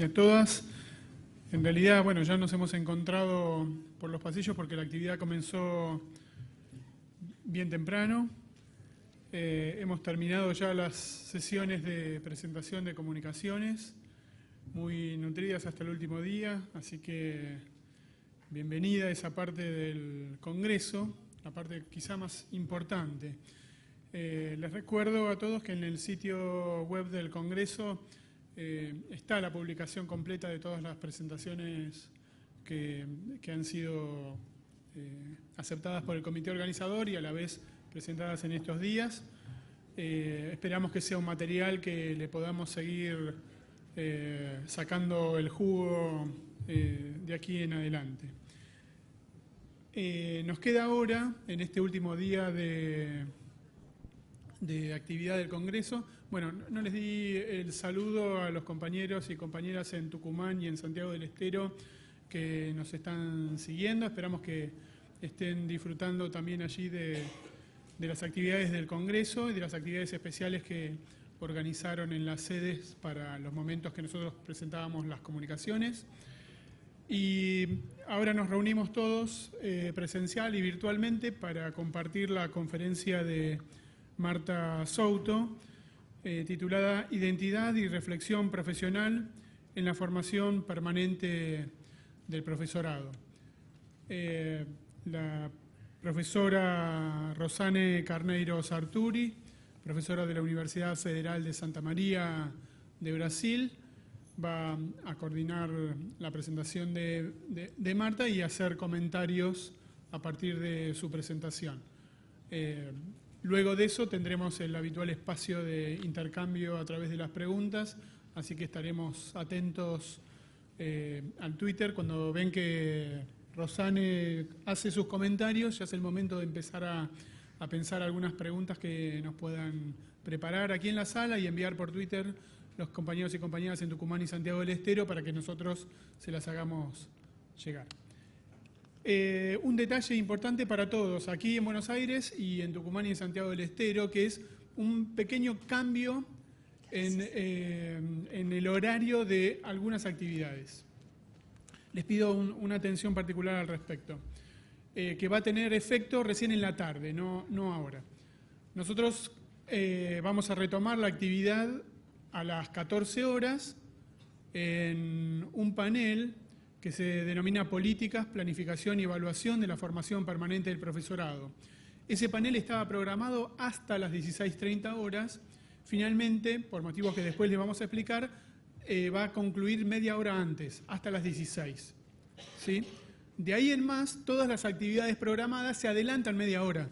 y a todas. En realidad, bueno, ya nos hemos encontrado por los pasillos porque la actividad comenzó bien temprano. Hemos terminado ya las sesiones de presentación de comunicaciones, muy nutridas hasta el último día, así que bienvenida a esa parte del Congreso, la parte quizá más importante. Les recuerdo a todos que en el sitio web del Congreso está la publicación completa de todas las presentaciones que han sido aceptadas por el comité organizador y a la vez presentadas en estos días. Esperamos que sea un material que le podamos seguir sacando el jugo de aquí en adelante. Nos queda ahora, en este último día de actividad del Congreso, bueno, no les di el saludo a los compañeros y compañeras en Tucumán y en Santiago del Estero que nos están siguiendo. Esperamos que estén disfrutando también allí de las actividades del Congreso y de las actividades especiales que organizaron en las sedes para los momentos que nosotros presentábamos las comunicaciones. Y ahora nos reunimos todos presencial y virtualmente para compartir la conferencia de Marta Souto, titulada Identidad y Reflexión Profesional en la Formación Permanente del Profesorado. La profesora Rosane Carneiro Sarturi, profesora de la Universidad Federal de Santa María de Brasil, va a coordinar la presentación de Marta y hacer comentarios a partir de su presentación. Luego de eso tendremos el habitual espacio de intercambio a través de las preguntas, así que estaremos atentos al Twitter. Cuando ven que Rosane hace sus comentarios, ya es el momento de empezar a pensar algunas preguntas que nos puedan preparar aquí en la sala y enviar por Twitter los compañeros y compañeras en Tucumán y Santiago del Estero para que nosotros se las hagamos llegar. Un detalle importante para todos, aquí en Buenos Aires y en Tucumán y en Santiago del Estero, que es un pequeño cambio en el horario de algunas actividades. Les pido una atención particular al respecto, que va a tener efecto recién en la tarde, no ahora. Nosotros vamos a retomar la actividad a las 14 horas en un panel que se denomina Políticas, Planificación y Evaluación de la Formación Permanente del Profesorado. Ese panel estaba programado hasta las 16:30 horas. Finalmente, por motivos que después les vamos a explicar, va a concluir media hora antes, hasta las 16. ¿Sí? De ahí en más, todas las actividades programadas se adelantan media hora.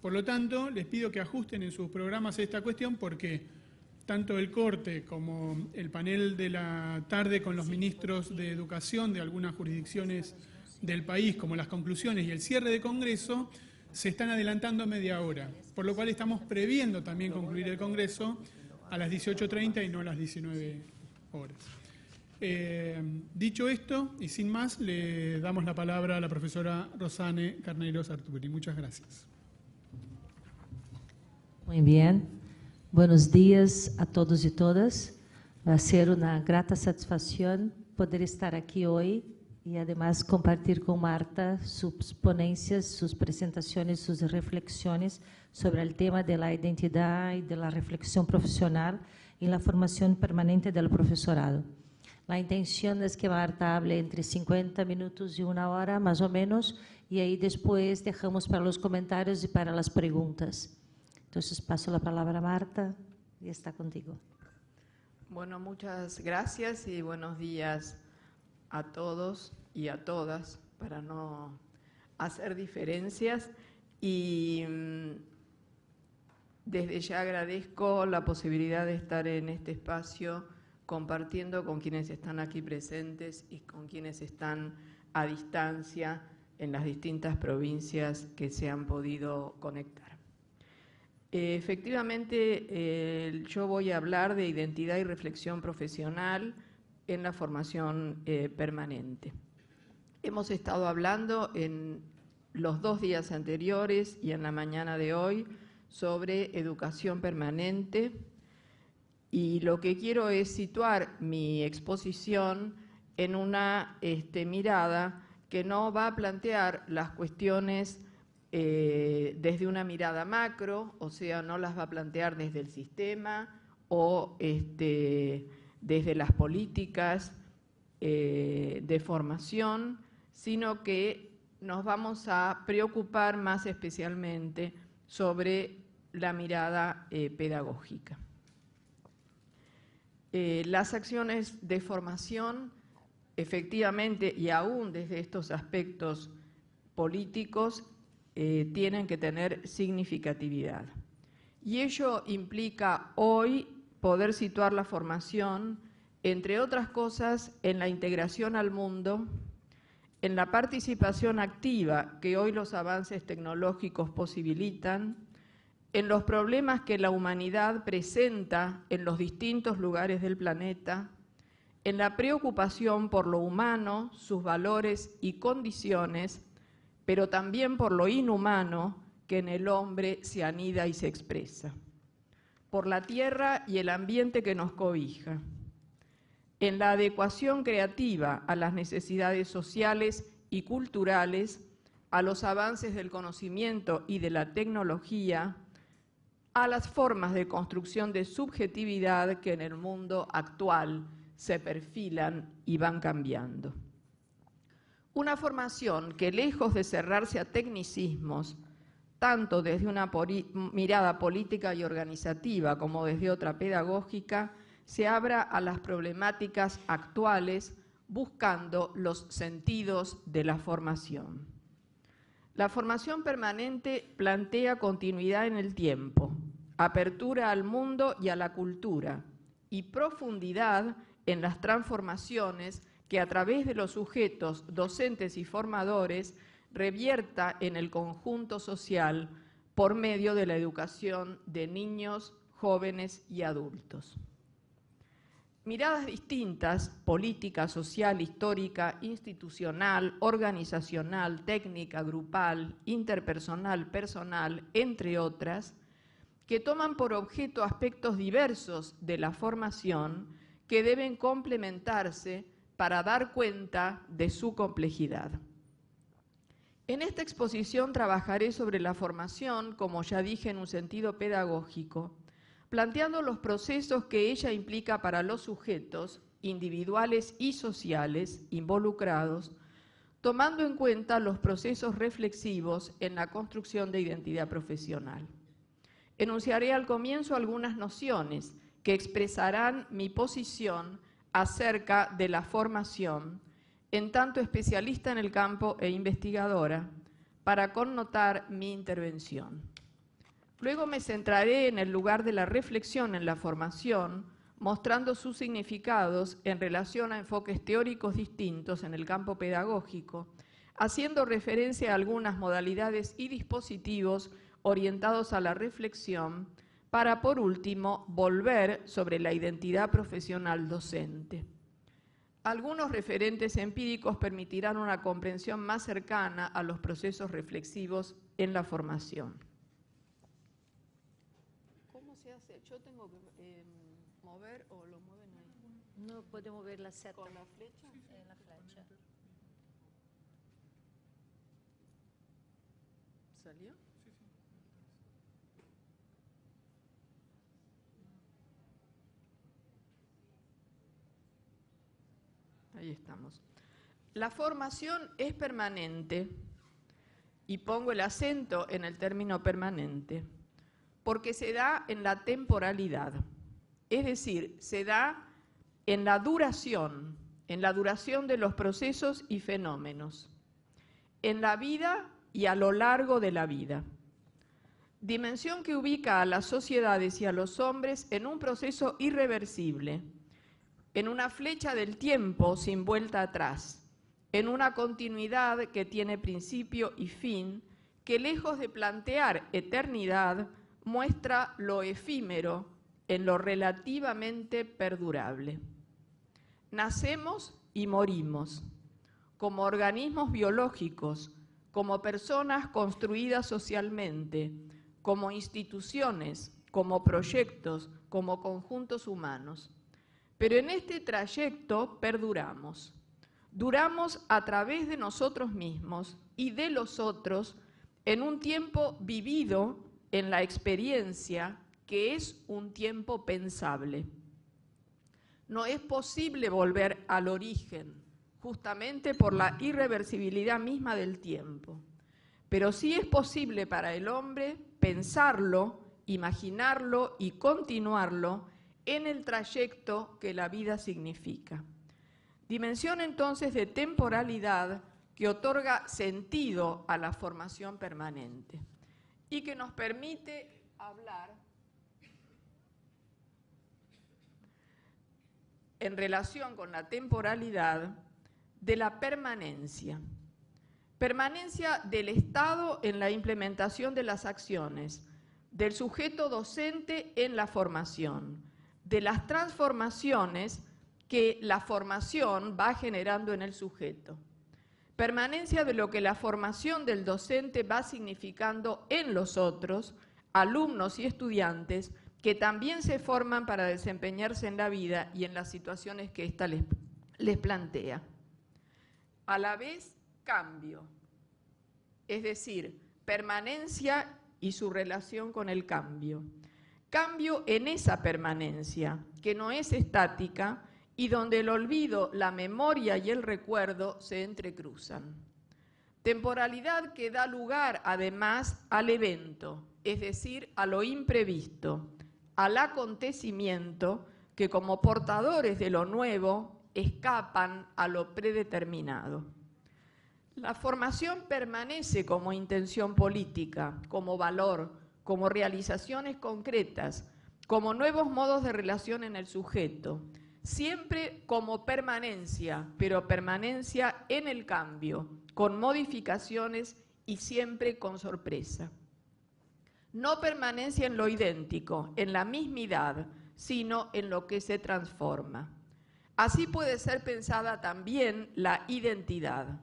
Por lo tanto, les pido que ajusten en sus programas esta cuestión porque tanto el corte como el panel de la tarde con los ministros de Educación de algunas jurisdicciones del país, como las conclusiones y el cierre de Congreso, se están adelantando media hora, por lo cual estamos previendo también concluir el Congreso a las 18:30 y no a las 19 horas. Dicho esto, y sin más, le damos la palabra a la profesora Rosane Carneiro Sarturi. Muchas gracias. Muy bien. Buenos días a todos y todas. Va a ser una grata satisfacción poder estar aquí hoy y además compartir con Marta sus ponencias, sus presentaciones, sus reflexiones sobre el tema de la identidad y de la reflexión profesional en la formación permanente del profesorado. La intención es que Marta hable entre 50 minutos y una hora, más o menos, y ahí después dejamos para los comentarios y para las preguntas. Entonces paso la palabra a Marta y está contigo. Bueno, muchas gracias y buenos días a todos y a todas, para no hacer diferencias. Y desde ya agradezco la posibilidad de estar en este espacio compartiendo con quienes están aquí presentes y con quienes están a distancia en las distintas provincias que se han podido conectar. Efectivamente, yo voy a hablar de identidad y reflexión profesional en la formación permanente. Hemos estado hablando en los 2 días anteriores y en la mañana de hoy sobre educación permanente y lo que quiero es situar mi exposición en una mirada que no va a plantear las cuestiones desde una mirada macro, o sea, no las va a plantear desde el sistema o desde las políticas de formación, sino que nos vamos a preocupar más especialmente sobre la mirada pedagógica. Las acciones de formación, efectivamente, y aún desde estos aspectos políticos, tienen que tener significatividad. Y ello implica hoy poder situar la formación, entre otras cosas, en la integración al mundo, en la participación activa que hoy los avances tecnológicos posibilitan, en los problemas que la humanidad presenta en los distintos lugares del planeta, en la preocupación por lo humano, sus valores y condiciones, pero también por lo inhumano que en el hombre se anida y se expresa, por la tierra y el ambiente que nos cobija, en la adecuación creativa a las necesidades sociales y culturales, a los avances del conocimiento y de la tecnología, a las formas de construcción de subjetividad que en el mundo actual se perfilan y van cambiando. Una formación que, lejos de cerrarse a tecnicismos, tanto desde una mirada política y organizativa como desde otra pedagógica, se abra a las problemáticas actuales buscando los sentidos de la formación. La formación permanente plantea continuidad en el tiempo, apertura al mundo y a la cultura, y profundidad en las transformaciones que a través de los sujetos docentes y formadores revierta en el conjunto social por medio de la educación de niños, jóvenes y adultos. Miradas distintas, política, social, histórica, institucional, organizacional, técnica, grupal, interpersonal, personal, entre otras, que toman por objeto aspectos diversos de la formación que deben complementarse para dar cuenta de su complejidad. En esta exposición trabajaré sobre la formación, como ya dije, en un sentido pedagógico, planteando los procesos que ella implica para los sujetos individuales y sociales involucrados, tomando en cuenta los procesos reflexivos en la construcción de identidad profesional. Enunciaré al comienzo algunas nociones que expresarán mi posición acerca de la formación, en tanto especialista en el campo e investigadora, para connotar mi intervención. Luego me centraré en el lugar de la reflexión en la formación, mostrando sus significados en relación a enfoques teóricos distintos en el campo pedagógico, haciendo referencia a algunas modalidades y dispositivos orientados a la reflexión, para, por último, volver sobre la identidad profesional docente. Algunos referentes empíricos permitirán una comprensión más cercana a los procesos reflexivos en la formación. ¿Cómo se hace? ¿Yo tengo que mover o lo mueven ahí? No podemos mover la seta. ¿Con la flecha? La flecha. ¿Salió? Ahí estamos. La formación es permanente, y pongo el acento en el término permanente, porque se da en la temporalidad, es decir, se da en la duración de los procesos y fenómenos, en la vida y a lo largo de la vida. Dimensión que ubica a las sociedades y a los hombres en un proceso irreversible, en una flecha del tiempo sin vuelta atrás, en una continuidad que tiene principio y fin, que lejos de plantear eternidad, muestra lo efímero en lo relativamente perdurable. Nacemos y morimos, como organismos biológicos, como personas construidas socialmente, como instituciones, como proyectos, como conjuntos humanos. Pero en este trayecto perduramos. Duramos a través de nosotros mismos y de los otros en un tiempo vivido en la experiencia que es un tiempo pensable. No es posible volver al origen, justamente por la irreversibilidad misma del tiempo. Pero sí es posible para el hombre pensarlo, imaginarlo y continuarlo en el trayecto que la vida significa. Dimensión entonces de temporalidad que otorga sentido a la formación permanente y que nos permite hablar en relación con la temporalidad de la permanencia. Permanencia del Estado en la implementación de las acciones, del sujeto docente en la formación, de las transformaciones que la formación va generando en el sujeto. Permanencia de lo que la formación del docente va significando en los otros, alumnos y estudiantes, que también se forman para desempeñarse en la vida y en las situaciones que ésta les plantea. A la vez, cambio, es decir, permanencia y su relación con el cambio. Cambio en esa permanencia, que no es estática y donde el olvido, la memoria y el recuerdo se entrecruzan. Temporalidad que da lugar, además, al evento, es decir, a lo imprevisto, al acontecimiento que como portadores de lo nuevo escapan a lo predeterminado. La formación permanece como intención política, como valor, como realizaciones concretas, como nuevos modos de relación en el sujeto, siempre como permanencia, pero permanencia en el cambio, con modificaciones y siempre con sorpresa. No permanencia en lo idéntico, en la mismidad, sino en lo que se transforma. Así puede ser pensada también la identidad,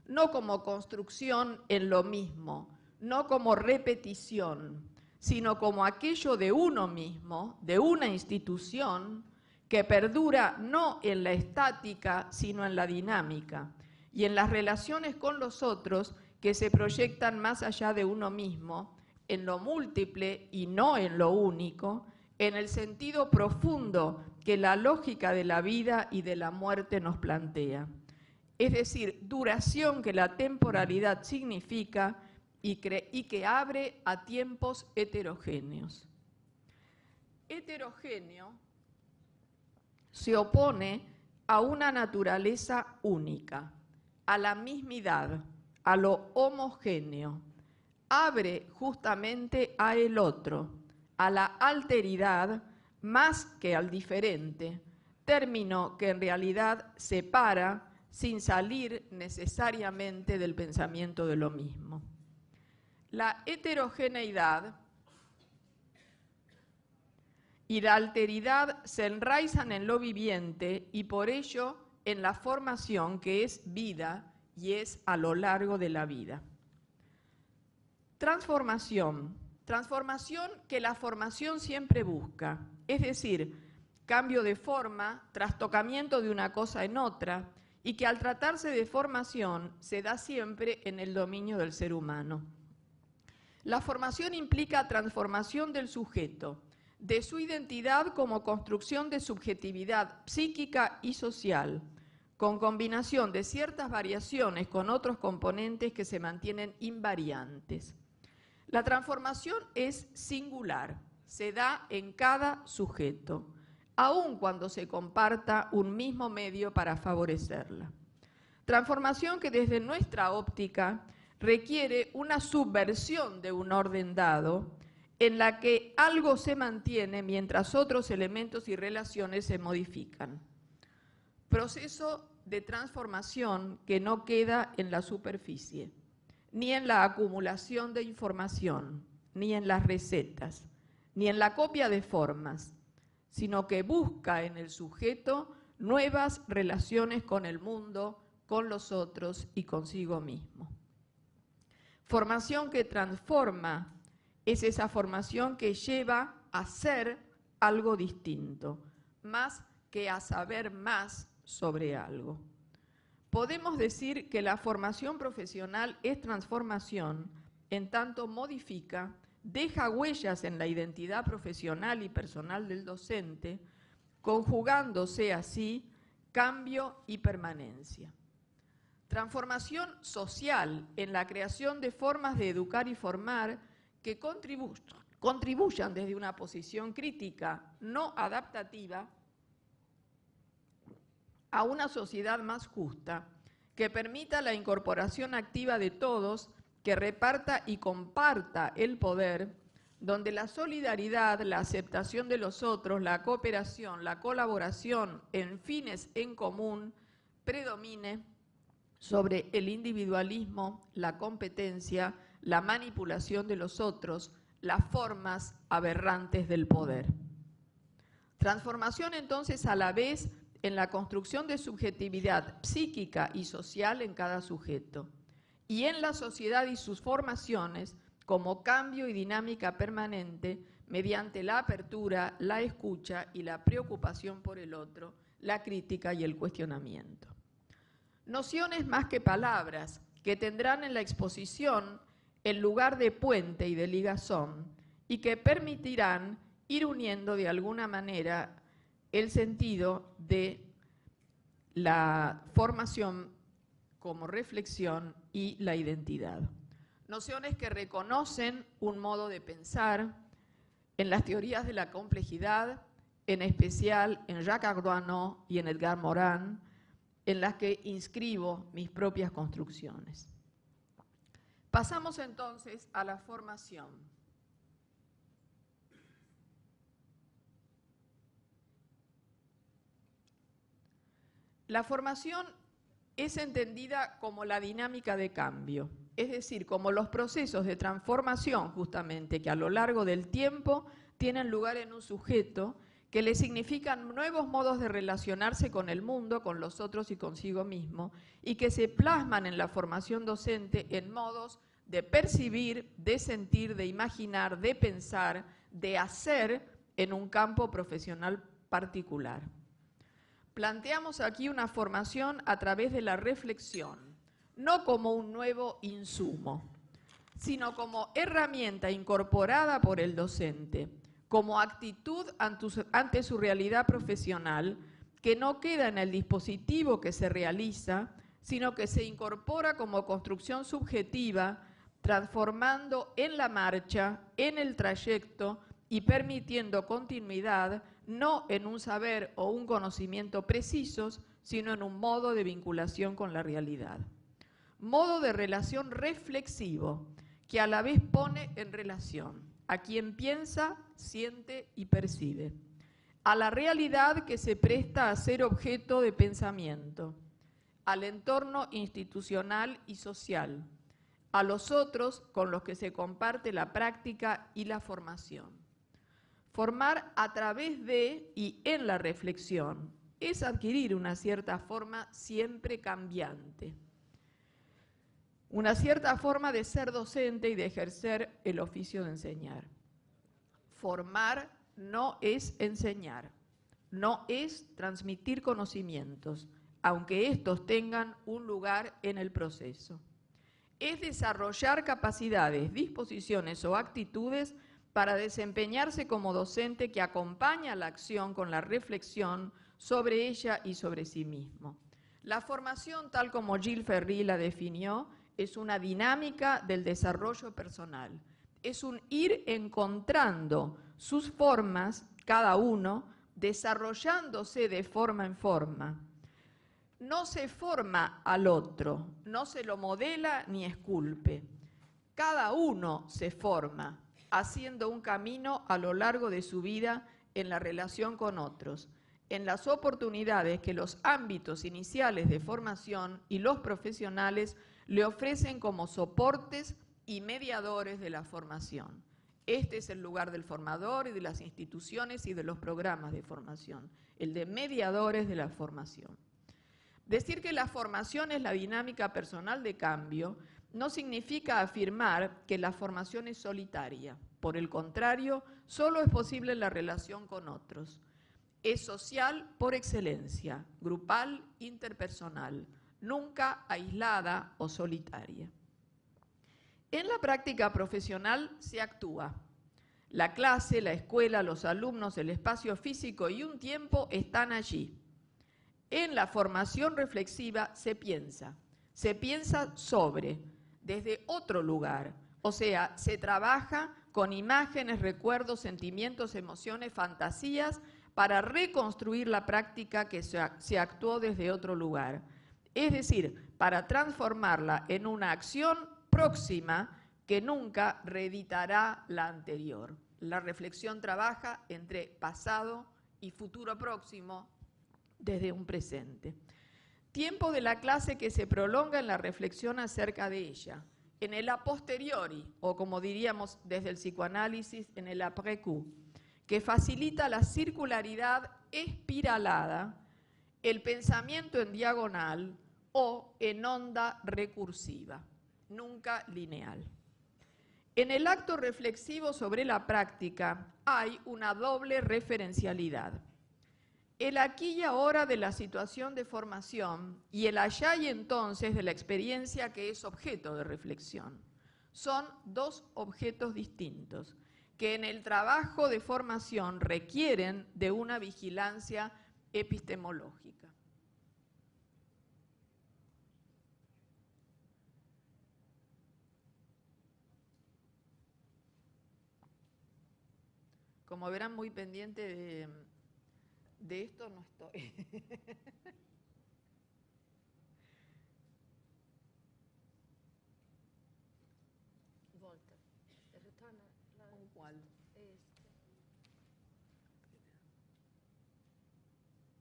no como construcción en lo mismo, no como repetición, sino como aquello de uno mismo, de una institución, que perdura no en la estática, sino en la dinámica, y en las relaciones con los otros que se proyectan más allá de uno mismo, en lo múltiple y no en lo único, en el sentido profundo que la lógica de la vida y de la muerte nos plantea. Es decir, duración que la temporalidad significa y que abre a tiempos heterogéneos. Heterogéneo se opone a una naturaleza única, a la mismidad, a lo homogéneo. Abre justamente a el otro, a la alteridad más que al diferente, término que en realidad separa sin salir necesariamente del pensamiento de lo mismo. La heterogeneidad y la alteridad se enraizan en lo viviente y por ello en la formación que es vida y es a lo largo de la vida. Transformación que la formación siempre busca, es decir, cambio de forma, trastocamiento de una cosa en otra, y que al tratarse de formación se da siempre en el dominio del ser humano. La formación implica transformación del sujeto, de su identidad como construcción de subjetividad psíquica y social, con combinación de ciertas variaciones con otros componentes que se mantienen invariantes. La transformación es singular, se da en cada sujeto, aun cuando se comparta un mismo medio para favorecerla. Transformación que desde nuestra óptica requiere una subversión de un orden dado, en la que algo se mantiene mientras otros elementos y relaciones se modifican. Proceso de transformación que no queda en la superficie, ni en la acumulación de información, ni en las recetas, ni en la copia de formas, sino que busca en el sujeto nuevas relaciones con el mundo, con los otros y consigo mismo. Formación que transforma es esa formación que lleva a ser algo distinto, más que a saber más sobre algo. Podemos decir que la formación profesional es transformación, en tanto modifica, deja huellas en la identidad profesional y personal del docente, conjugándose así cambio y permanencia. Transformación social en la creación de formas de educar y formar que contribuyan desde una posición crítica, no adaptativa, a una sociedad más justa, que permita la incorporación activa de todos, que reparta y comparta el poder, donde la solidaridad, la aceptación de los otros, la cooperación, la colaboración en fines en común predomine sobre el individualismo, la competencia, la manipulación de los otros, las formas aberrantes del poder. Transformación entonces a la vez en la construcción de subjetividad psíquica y social en cada sujeto, y en la sociedad y sus formaciones como cambio y dinámica permanente mediante la apertura, la escucha y la preocupación por el otro, la crítica y el cuestionamiento. Nociones más que palabras que tendrán en la exposición el lugar de puente y de ligazón y que permitirán ir uniendo de alguna manera el sentido de la formación como reflexión y la identidad. Nociones que reconocen un modo de pensar en las teorías de la complejidad, en especial en Jacques Ardoino y en Edgar Morin, en las que inscribo mis propias construcciones. Pasamos entonces a la formación. La formación es entendida como la dinámica de cambio, es decir, como los procesos de transformación justamente que a lo largo del tiempo tienen lugar en un sujeto que le significan nuevos modos de relacionarse con el mundo, con los otros y consigo mismo, y que se plasman en la formación docente en modos de percibir, de sentir, de imaginar, de pensar, de hacer en un campo profesional particular. Planteamos aquí una formación a través de la reflexión, no como un nuevo insumo, sino como herramienta incorporada por el docente, como actitud ante su realidad profesional, que no queda en el dispositivo que se realiza, sino que se incorpora como construcción subjetiva, transformando en la marcha, en el trayecto y permitiendo continuidad, no en un saber o un conocimiento precisos, sino en un modo de vinculación con la realidad. Modo de relación reflexivo, que a la vez pone en relación a quien piensa, siente y percibe, a la realidad que se presta a ser objeto de pensamiento, al entorno institucional y social, a los otros con los que se comparte la práctica y la formación. Formar a través de y en la reflexión es adquirir una cierta forma siempre cambiante, una cierta forma de ser docente y de ejercer el oficio de enseñar. Formar no es enseñar, no es transmitir conocimientos, aunque estos tengan un lugar en el proceso. Es desarrollar capacidades, disposiciones o actitudes para desempeñarse como docente que acompaña la acción con la reflexión sobre ella y sobre sí mismo. La formación, tal como Gilles Ferry la definió, es una dinámica del desarrollo personal. Es un ir encontrando sus formas, cada uno, desarrollándose de forma en forma. No se forma al otro, no se lo modela ni esculpe. Cada uno se forma, haciendo un camino a lo largo de su vida en la relación con otros, en las oportunidades que los ámbitos iniciales de formación y los profesionales le ofrecen como soportes y mediadores de la formación. Este es el lugar del formador y de las instituciones y de los programas de formación, el de mediadores de la formación. Decir que la formación es la dinámica personal de cambio no significa afirmar que la formación es solitaria. Por el contrario, solo es posible la relación con otros. Es social por excelencia, grupal, interpersonal, nunca aislada o solitaria. En la práctica profesional se actúa. La clase, la escuela, los alumnos, el espacio físico y un tiempo están allí. En la formación reflexiva se piensa sobre, desde otro lugar, o sea, se trabaja con imágenes, recuerdos, sentimientos, emociones, fantasías, para reconstruir la práctica que se actuó desde otro lugar. Es decir, para transformarla en una acción próxima que nunca reeditará la anterior. La reflexión trabaja entre pasado y futuro próximo desde un presente. Tiempo de la clase que se prolonga en la reflexión acerca de ella, en el a posteriori, o como diríamos desde el psicoanálisis, en el après-coup, que facilita la circularidad espiralada, el pensamiento en diagonal o en onda recursiva, nunca lineal. En el acto reflexivo sobre la práctica hay una doble referencialidad. El aquí y ahora de la situación de formación y el allá y entonces de la experiencia que es objeto de reflexión. Son dos objetos distintos que en el trabajo de formación requieren de una vigilancia epistemológica. Como verán, muy pendiente de esto no estoy. Volta. Retorna. ¿Con cuál?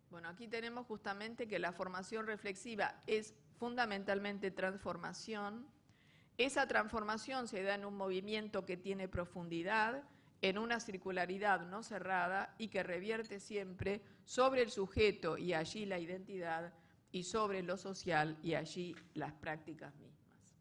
Bueno, aquí tenemos justamente que la formación reflexiva es fundamentalmente transformación. Esa transformación se da en un movimiento que tiene profundidad, en una circularidad no cerrada y que revierte siempre sobre el sujeto y allí la identidad y sobre lo social y allí las prácticas mismas.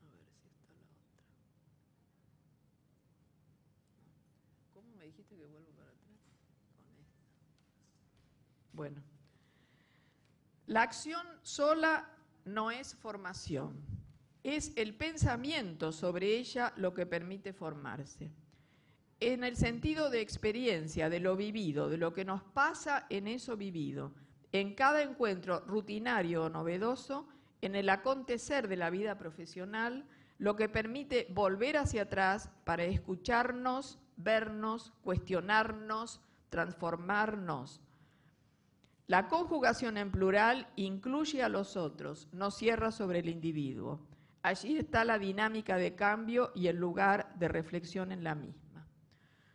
A ver si está la otra. ¿Cómo me dijiste que vuelvo para atrás? Con esta. Bueno. La acción sola no es formación, es el pensamiento sobre ella lo que permite formarse. En el sentido de experiencia, de lo vivido, de lo que nos pasa en eso vivido, en cada encuentro rutinario o novedoso, en el acontecer de la vida profesional, lo que permite volver hacia atrás para escucharnos, vernos, cuestionarnos, transformarnos. La conjugación en plural incluye a los otros, no cierra sobre el individuo. Allí está la dinámica de cambio y el lugar de reflexión en la misma.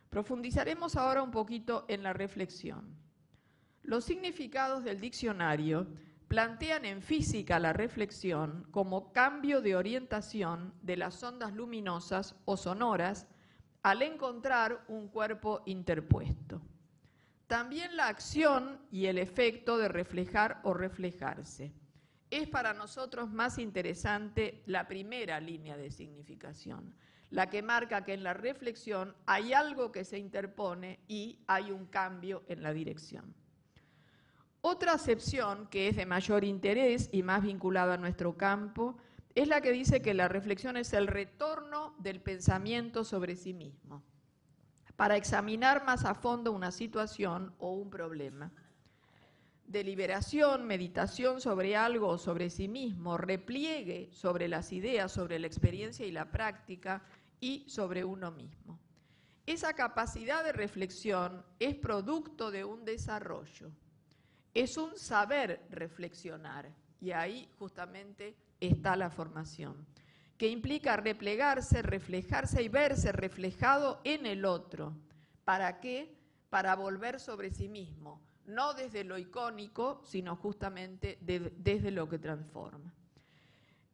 Profundizaremos ahora un poquito en la reflexión. Los significados del diccionario plantean en física la reflexión como cambio de orientación de las ondas luminosas o sonoras al encontrar un cuerpo interpuesto. También la acción y el efecto de reflejar o reflejarse. Es para nosotros más interesante la primera línea de significación, la que marca que en la reflexión hay algo que se interpone y hay un cambio en la dirección. Otra acepción que es de mayor interés y más vinculada a nuestro campo es la que dice que la reflexión es el retorno del pensamiento sobre sí mismo, para examinar más a fondo una situación o un problema. Deliberación, meditación sobre algo o sobre sí mismo, repliegue sobre las ideas, sobre la experiencia y la práctica y sobre uno mismo. Esa capacidad de reflexión es producto de un desarrollo, es un saber reflexionar y ahí justamente está la formación, que implica replegarse, reflejarse y verse reflejado en el otro. ¿Para qué? Para volver sobre sí mismo, no desde lo icónico, sino justamente desde lo que transforma.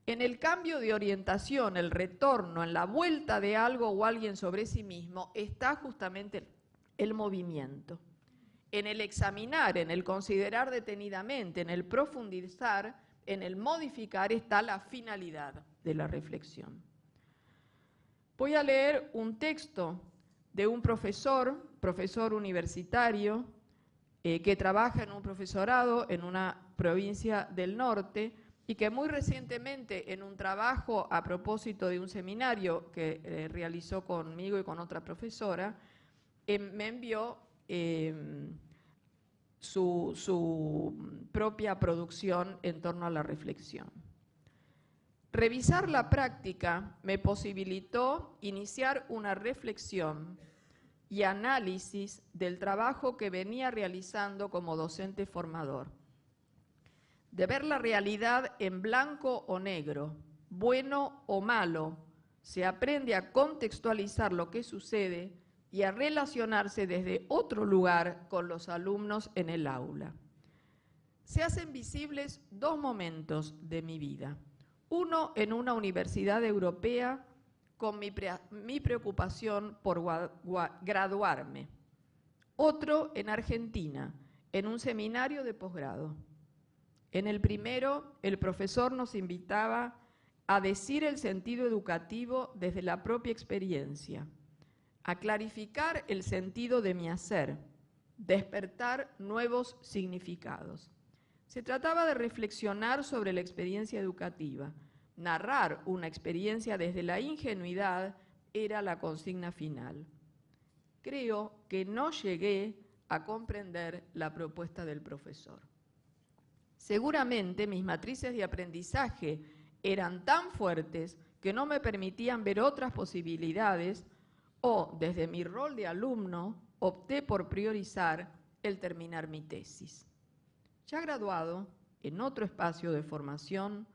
En el cambio de orientación, el retorno, en la vuelta de algo o alguien sobre sí mismo, está justamente el movimiento. En el examinar, en el considerar detenidamente, en el profundizar, en el modificar está la finalidad de la reflexión. Voy a leer un texto de un profesor universitario, que trabaja en un profesorado en una provincia del norte y que muy recientemente en un trabajo a propósito de un seminario que realizó conmigo y con otra profesora, me envió su propia producción en torno a la reflexión. Revisar la práctica me posibilitó iniciar una reflexión y análisis del trabajo que venía realizando como docente formador. De ver la realidad en blanco o negro, bueno o malo, se aprende a contextualizar lo que sucede y a relacionarse desde otro lugar con los alumnos en el aula. Se hacen visibles dos momentos de mi vida. Uno en una universidad europea con mi preocupación por graduarme. Otro en Argentina, en un seminario de posgrado. En el primero, el profesor nos invitaba a decir el sentido educativo desde la propia experiencia, a clarificar el sentido de mi hacer, despertar nuevos significados. Se trataba de reflexionar sobre la experiencia educativa. Narrar una experiencia desde la ingenuidad era la consigna final. Creo que no llegué a comprender la propuesta del profesor. Seguramente mis matrices de aprendizaje eran tan fuertes que no me permitían ver otras posibilidades o, desde mi rol de alumno, opté por priorizar el terminar mi tesis. Ya graduado, en otro espacio de formación,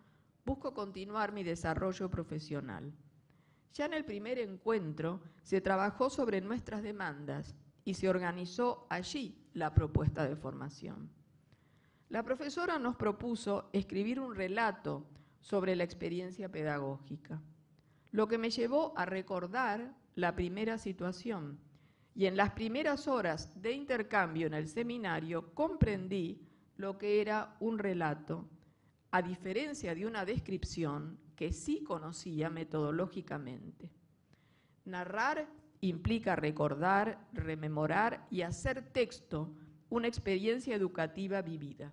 busco continuar mi desarrollo profesional. Ya en el primer encuentro se trabajó sobre nuestras demandas y se organizó allí la propuesta de formación. La profesora nos propuso escribir un relato sobre la experiencia pedagógica, lo que me llevó a recordar la primera situación. Y en las primeras horas de intercambio en el seminario comprendí lo que era un relato, a diferencia de una descripción que sí conocía metodológicamente. Narrar implica recordar, rememorar y hacer texto una experiencia educativa vivida.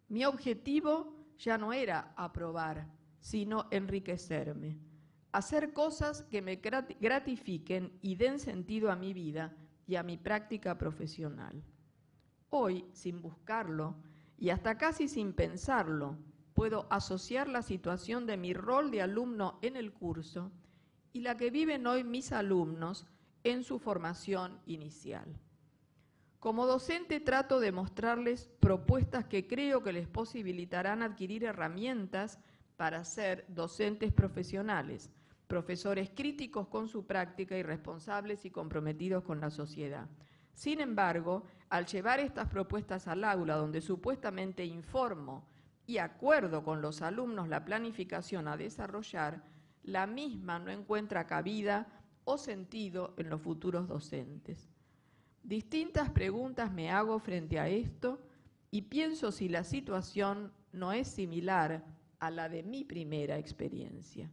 Mi objetivo ya no era aprobar, sino enriquecerme, hacer cosas que me gratifiquen y den sentido a mi vida y a mi práctica profesional. Hoy, sin buscarlo, y hasta casi sin pensarlo, puedo asociar la situación de mi rol de alumno en el curso y la que viven hoy mis alumnos en su formación inicial. Como docente trato de mostrarles propuestas que creo que les posibilitarán adquirir herramientas para ser docentes profesionales, profesores críticos con su práctica y responsables y comprometidos con la sociedad. Sin embargo, al llevar estas propuestas al aula, donde supuestamente informo y acuerdo con los alumnos la planificación a desarrollar, la misma no encuentra cabida o sentido en los futuros docentes. Distintas preguntas me hago frente a esto y pienso si la situación no es similar a la de mi primera experiencia.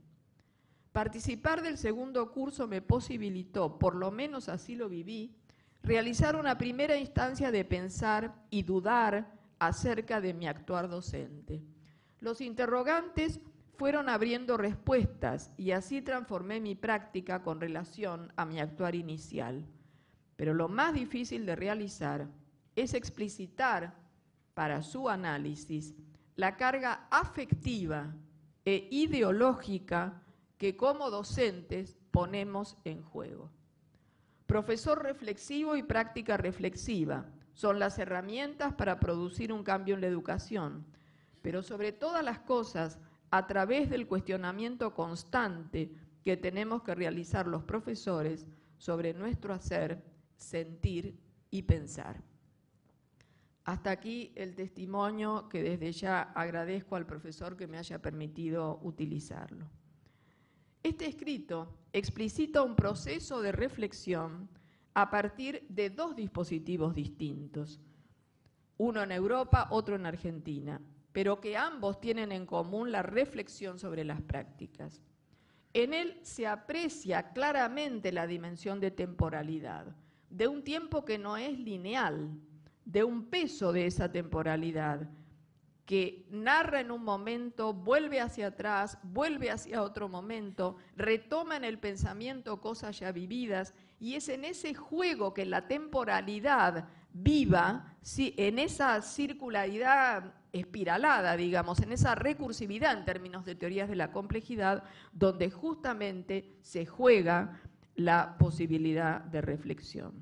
Participar del segundo curso me posibilitó, por lo menos así lo viví, realizar una primera instancia de pensar y dudar acerca de mi actuar docente. Los interrogantes fueron abriendo respuestas y así transformé mi práctica con relación a mi actuar inicial. Pero lo más difícil de realizar es explicitar para su análisis la carga afectiva e ideológica que como docentes ponemos en juego. Profesor reflexivo y práctica reflexiva son las herramientas para producir un cambio en la educación, pero sobre todas las cosas, a través del cuestionamiento constante que tenemos que realizar los profesores sobre nuestro hacer, sentir y pensar. Hasta aquí el testimonio que desde ya agradezco al profesor que me haya permitido utilizarlo. Este escrito explicita un proceso de reflexión a partir de dos dispositivos distintos, uno en Europa, otro en Argentina, pero que ambos tienen en común la reflexión sobre las prácticas. En él se aprecia claramente la dimensión de temporalidad, de un tiempo que no es lineal, de un peso de esa temporalidad, que narra en un momento, vuelve hacia atrás, vuelve hacia otro momento, retoma en el pensamiento cosas ya vividas, y es en ese juego que la temporalidad viva, en esa circularidad espiralada, digamos, en esa recursividad en términos de teorías de la complejidad, donde justamente se juega la posibilidad de reflexión.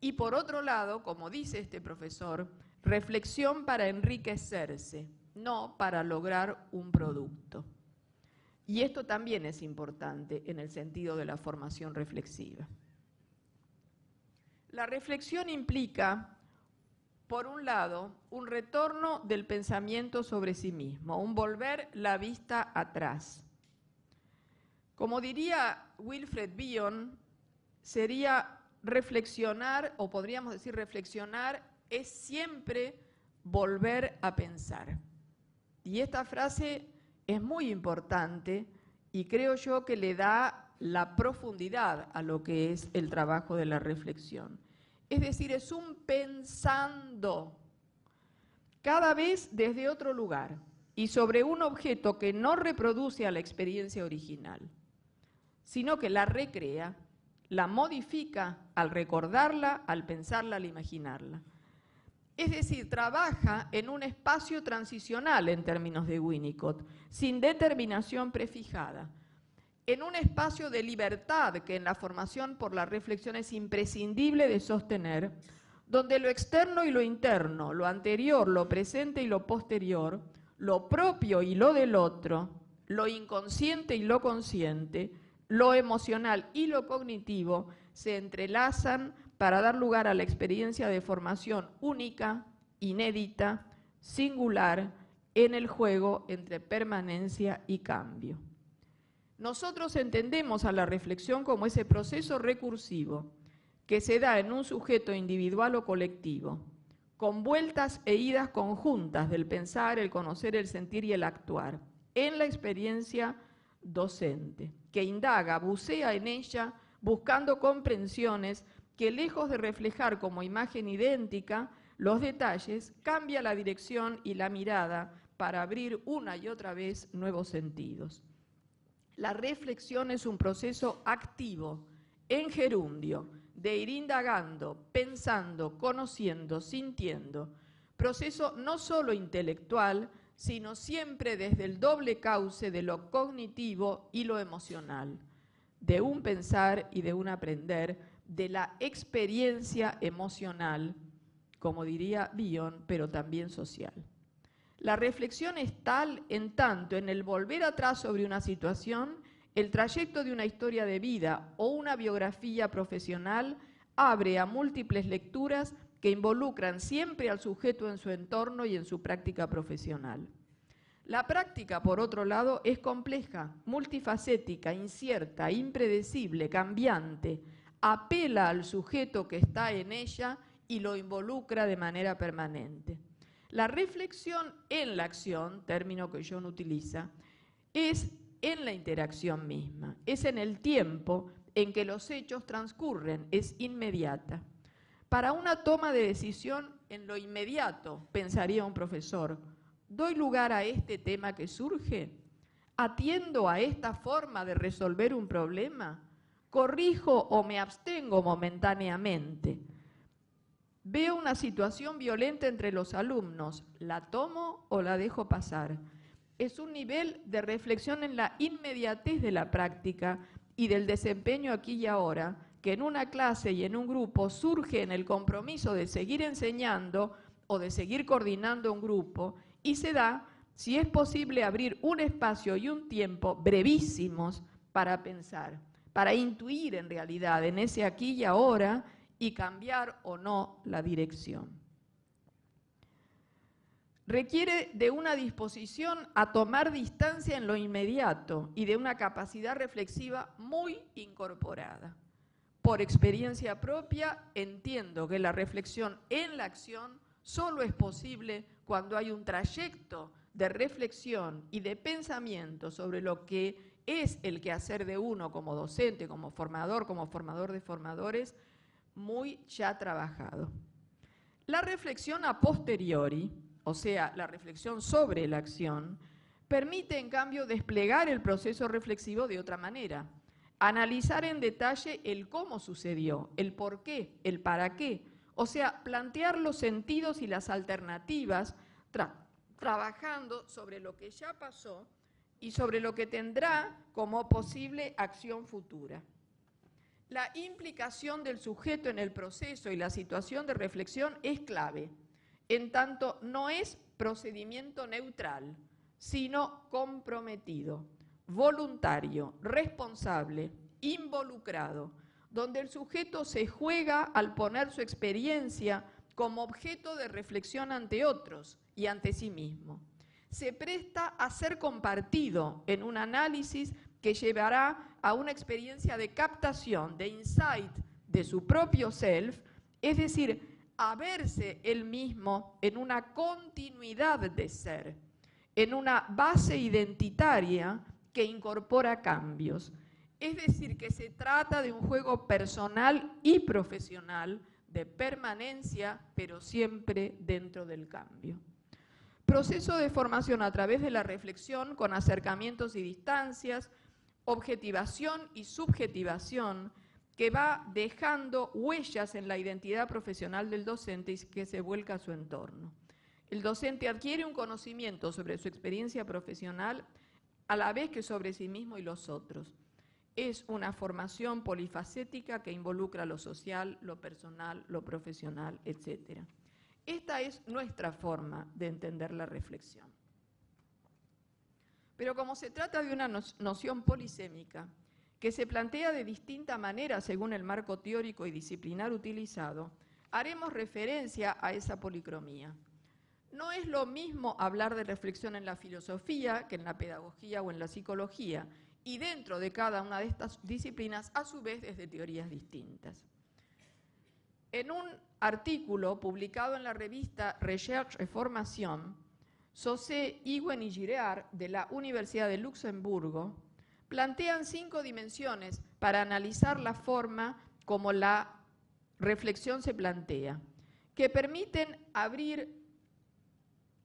Y por otro lado, como dice este profesor, reflexión para enriquecerse, no para lograr un producto. Y esto también es importante en el sentido de la formación reflexiva. La reflexión implica, por un lado, un retorno del pensamiento sobre sí mismo, un volver la vista atrás. Como diría Wilfred Bion, sería reflexionar, o podríamos decir reflexionar, es siempre volver a pensar. Y esta frase es muy importante y creo yo que le da la profundidad a lo que es el trabajo de la reflexión. Es decir, es un pensando, cada vez desde otro lugar y sobre un objeto que no reproduce a la experiencia original, sino que la recrea, la modifica al recordarla, al pensarla, al imaginarla. Es decir, trabaja en un espacio transicional en términos de Winnicott, sin determinación prefijada, en un espacio de libertad que en la formación por la reflexión es imprescindible de sostener, donde lo externo y lo interno, lo anterior, lo presente y lo posterior, lo propio y lo del otro, lo inconsciente y lo consciente, lo emocional y lo cognitivo se entrelazan para dar lugar a la experiencia de formación única, inédita, singular, en el juego entre permanencia y cambio. Nosotros entendemos a la reflexión como ese proceso recursivo que se da en un sujeto individual o colectivo, con vueltas e idas conjuntas del pensar, el conocer, el sentir y el actuar, en la experiencia docente, que indaga, bucea en ella, buscando comprensiones que lejos de reflejar como imagen idéntica los detalles, cambia la dirección y la mirada para abrir una y otra vez nuevos sentidos. La reflexión es un proceso activo, en gerundio, de ir indagando, pensando, conociendo, sintiendo. Proceso no solo intelectual, sino siempre desde el doble cauce de lo cognitivo y lo emocional, de un pensar y de un aprender, de la experiencia emocional, como diría Bion, pero también social. La reflexión es tal en tanto en el volver atrás sobre una situación, el trayecto de una historia de vida o una biografía profesional abre a múltiples lecturas que involucran siempre al sujeto en su entorno y en su práctica profesional. La práctica, por otro lado, es compleja, multifacética, incierta, impredecible, cambiante, apela al sujeto que está en ella y lo involucra de manera permanente. La reflexión en la acción, término que John utiliza, es en la interacción misma, es en el tiempo en que los hechos transcurren, es inmediata. Para una toma de decisión en lo inmediato, pensaría un profesor, ¿doy lugar a este tema que surge? ¿Atiendo a esta forma de resolver un problema? ¿Corrijo o me abstengo momentáneamente? Veo una situación violenta entre los alumnos, ¿la tomo o la dejo pasar? Es un nivel de reflexión en la inmediatez de la práctica y del desempeño aquí y ahora, que en una clase y en un grupo surge en el compromiso de seguir enseñando o de seguir coordinando un grupo y se da, si es posible, abrir un espacio y un tiempo brevísimos para pensar, para intuir en realidad en ese aquí y ahora y cambiar o no la dirección. Requiere de una disposición a tomar distancia en lo inmediato y de una capacidad reflexiva muy incorporada. Por experiencia propia, entiendo que la reflexión en la acción solo es posible cuando hay un trayecto de reflexión y de pensamiento sobre lo que es el quehacer de uno como docente, como formador de formadores, muy ya trabajado. La reflexión a posteriori, o sea, la reflexión sobre la acción, permite en cambio desplegar el proceso reflexivo de otra manera, analizar en detalle el cómo sucedió, el por qué, el para qué, o sea, plantear los sentidos y las alternativas, trabajando sobre lo que ya pasó y sobre lo que tendrá como posible acción futura. La implicación del sujeto en el proceso y la situación de reflexión es clave, en tanto no es procedimiento neutral, sino comprometido, voluntario, responsable, involucrado, donde el sujeto se juega al poner su experiencia como objeto de reflexión ante otros y ante sí mismo. Se presta a ser compartido en un análisis que llevará a una experiencia de captación, de insight de su propio self, es decir, a verse él mismo en una continuidad de ser, en una base identitaria que incorpora cambios. Es decir, que se trata de un juego personal y profesional de permanencia, pero siempre dentro del cambio. Proceso de formación a través de la reflexión con acercamientos y distancias, objetivación y subjetivación, que va dejando huellas en la identidad profesional del docente y que se vuelca a su entorno. El docente adquiere un conocimiento sobre su experiencia profesional a la vez que sobre sí mismo y los otros. Es una formación polifacética que involucra lo social, lo personal, lo profesional, etc. Esta es nuestra forma de entender la reflexión. Pero como se trata de una noción polisémica, que se plantea de distinta manera según el marco teórico y disciplinar utilizado, haremos referencia a esa policromía. No es lo mismo hablar de reflexión en la filosofía que en la pedagogía o en la psicología, y dentro de cada una de estas disciplinas, a su vez, desde teorías distintas. En un artículo publicado en la revista Recherche et Formation, Saussé, Iwen y Girard, de la Universidad de Luxemburgo, plantean 5 dimensiones para analizar la forma como la reflexión se plantea, que permiten abrir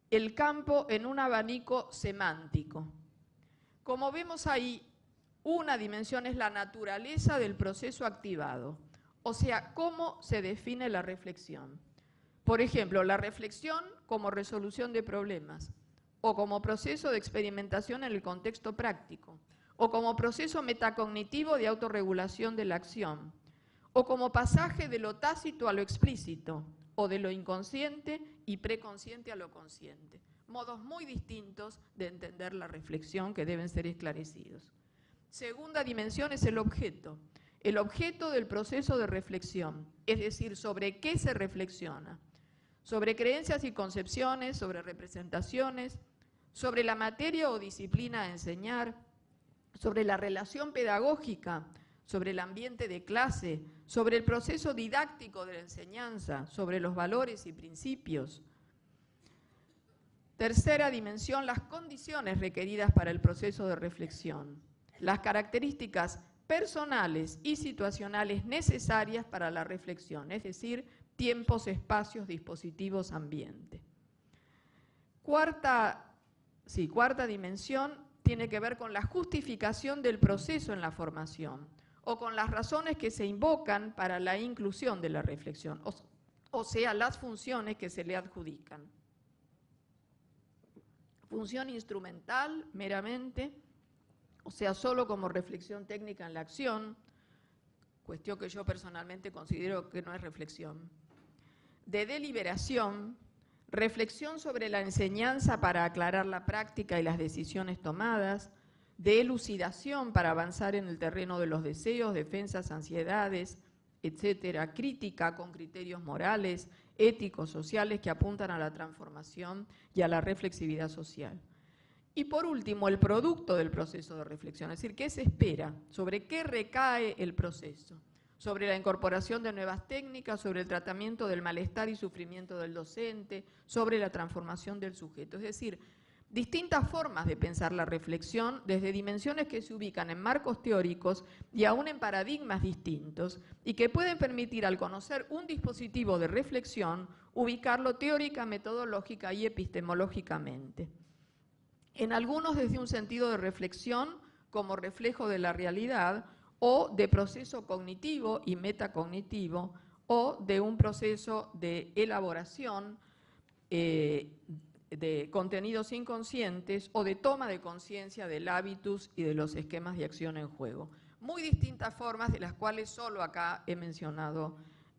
el campo en un abanico semántico. Como vemos ahí, una dimensión es la naturaleza del proceso activado, o sea, cómo se define la reflexión. Por ejemplo, la reflexión como resolución de problemas, o como proceso de experimentación en el contexto práctico, o como proceso metacognitivo de autorregulación de la acción, o como pasaje de lo tácito a lo explícito, o de lo inconsciente y preconsciente a lo consciente. Modos muy distintos de entender la reflexión que deben ser esclarecidos. Segunda dimensión es el objeto del proceso de reflexión, es decir, sobre qué se reflexiona, sobre creencias y concepciones, sobre representaciones, sobre la materia o disciplina a enseñar, sobre la relación pedagógica, sobre el ambiente de clase, sobre el proceso didáctico de la enseñanza, sobre los valores y principios. Tercera dimensión, las condiciones requeridas para el proceso de reflexión, las características personales y situacionales necesarias para la reflexión, es decir, tiempos, espacios, dispositivos, ambiente. Cuarta dimensión tiene que ver con la justificación del proceso en la formación o con las razones que se invocan para la inclusión de la reflexión, o sea, las funciones que se le adjudican. Función instrumental, meramente, o sea, solo como reflexión técnica en la acción, cuestión que yo personalmente considero que no es reflexión. De deliberación, reflexión sobre la enseñanza para aclarar la práctica y las decisiones tomadas, de elucidación para avanzar en el terreno de los deseos, defensas, ansiedades, etcétera, crítica con criterios morales, éticos, sociales que apuntan a la transformación y a la reflexividad social. Y por último, el producto del proceso de reflexión, es decir, ¿qué se espera? ¿Sobre qué recae el proceso? sobre la incorporación de nuevas técnicas, sobre el tratamiento del malestar y sufrimiento del docente, sobre la transformación del sujeto. Es decir, distintas formas de pensar la reflexión desde dimensiones que se ubican en marcos teóricos y aún en paradigmas distintos y que pueden permitir al conocer un dispositivo de reflexión ubicarlo teórica, metodológica y epistemológicamente. En algunos desde un sentido de reflexión como reflejo de la realidad o de proceso cognitivo y metacognitivo o de un proceso de elaboración de contenidos inconscientes o de toma de conciencia del hábitus y de los esquemas de acción en juego. Muy distintas formas de las cuales solo acá he mencionado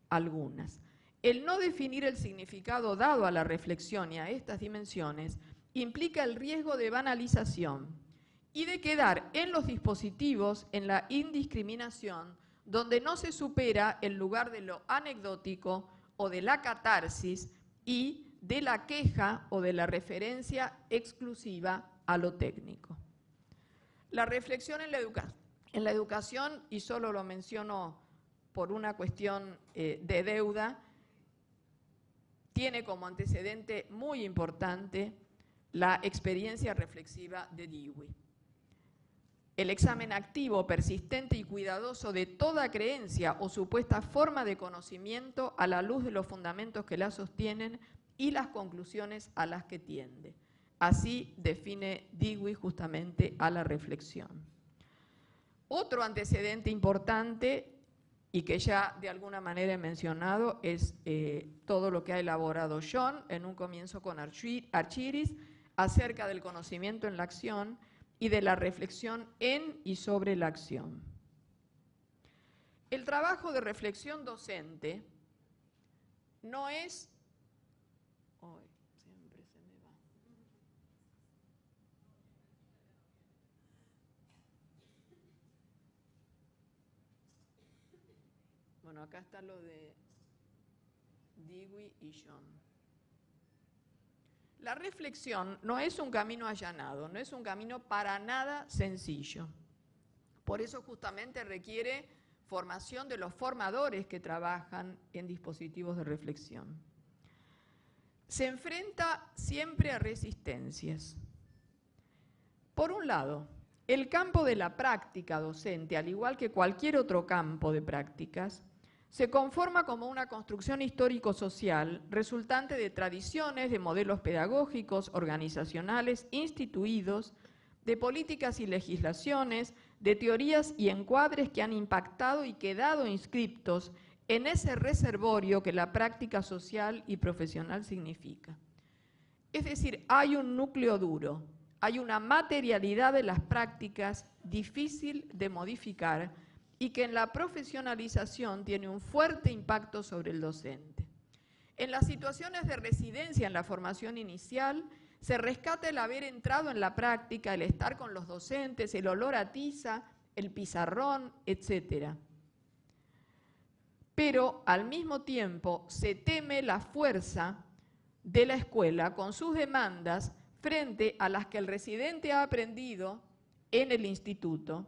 algunas. El no definir el significado dado a la reflexión y a estas dimensiones implica el riesgo de banalización y de quedar en los dispositivos en la indiscriminación, donde no se supera el lugar de lo anecdótico o de la catarsis y de la queja o de la referencia exclusiva a lo técnico. La reflexión en la educación, y solo lo menciono por una cuestión de deuda, tiene como antecedente muy importante la experiencia reflexiva de Dewey. El examen activo, persistente y cuidadoso de toda creencia o supuesta forma de conocimiento a la luz de los fundamentos que la sostienen y las conclusiones a las que tiende. Así define Dewey justamente a la reflexión. Otro antecedente importante, y que ya de alguna manera he mencionado, es todo lo que ha elaborado John, en un comienzo con Archyris, acerca del conocimiento en la acción y de la reflexión en y sobre la acción. El trabajo de reflexión docente no es... siempre se me va. Bueno, acá está lo de Dewey y John. La reflexión no es un camino allanado, no es un camino para nada sencillo. Por eso justamente requiere formación de los formadores que trabajan en dispositivos de reflexión. Se enfrenta siempre a resistencias. Por un lado, el campo de la práctica docente, al igual que cualquier otro campo de prácticas, se conforma como una construcción histórico-social resultante de tradiciones, de modelos pedagógicos, organizacionales, instituidos, de políticas y legislaciones, de teorías y encuadres que han impactado y quedado inscriptos en ese reservorio que la práctica social y profesional significa. Es decir, hay un núcleo duro, hay una materialidad de las prácticas difícil de modificar y que en la profesionalización tiene un fuerte impacto sobre el docente. En las situaciones de residencia en la formación inicial, se rescata el haber entrado en la práctica, el estar con los docentes, el olor a tiza, el pizarrón, etc. Pero al mismo tiempo se teme la fuerza de la escuela con sus demandas frente a las que el residente ha aprendido en el instituto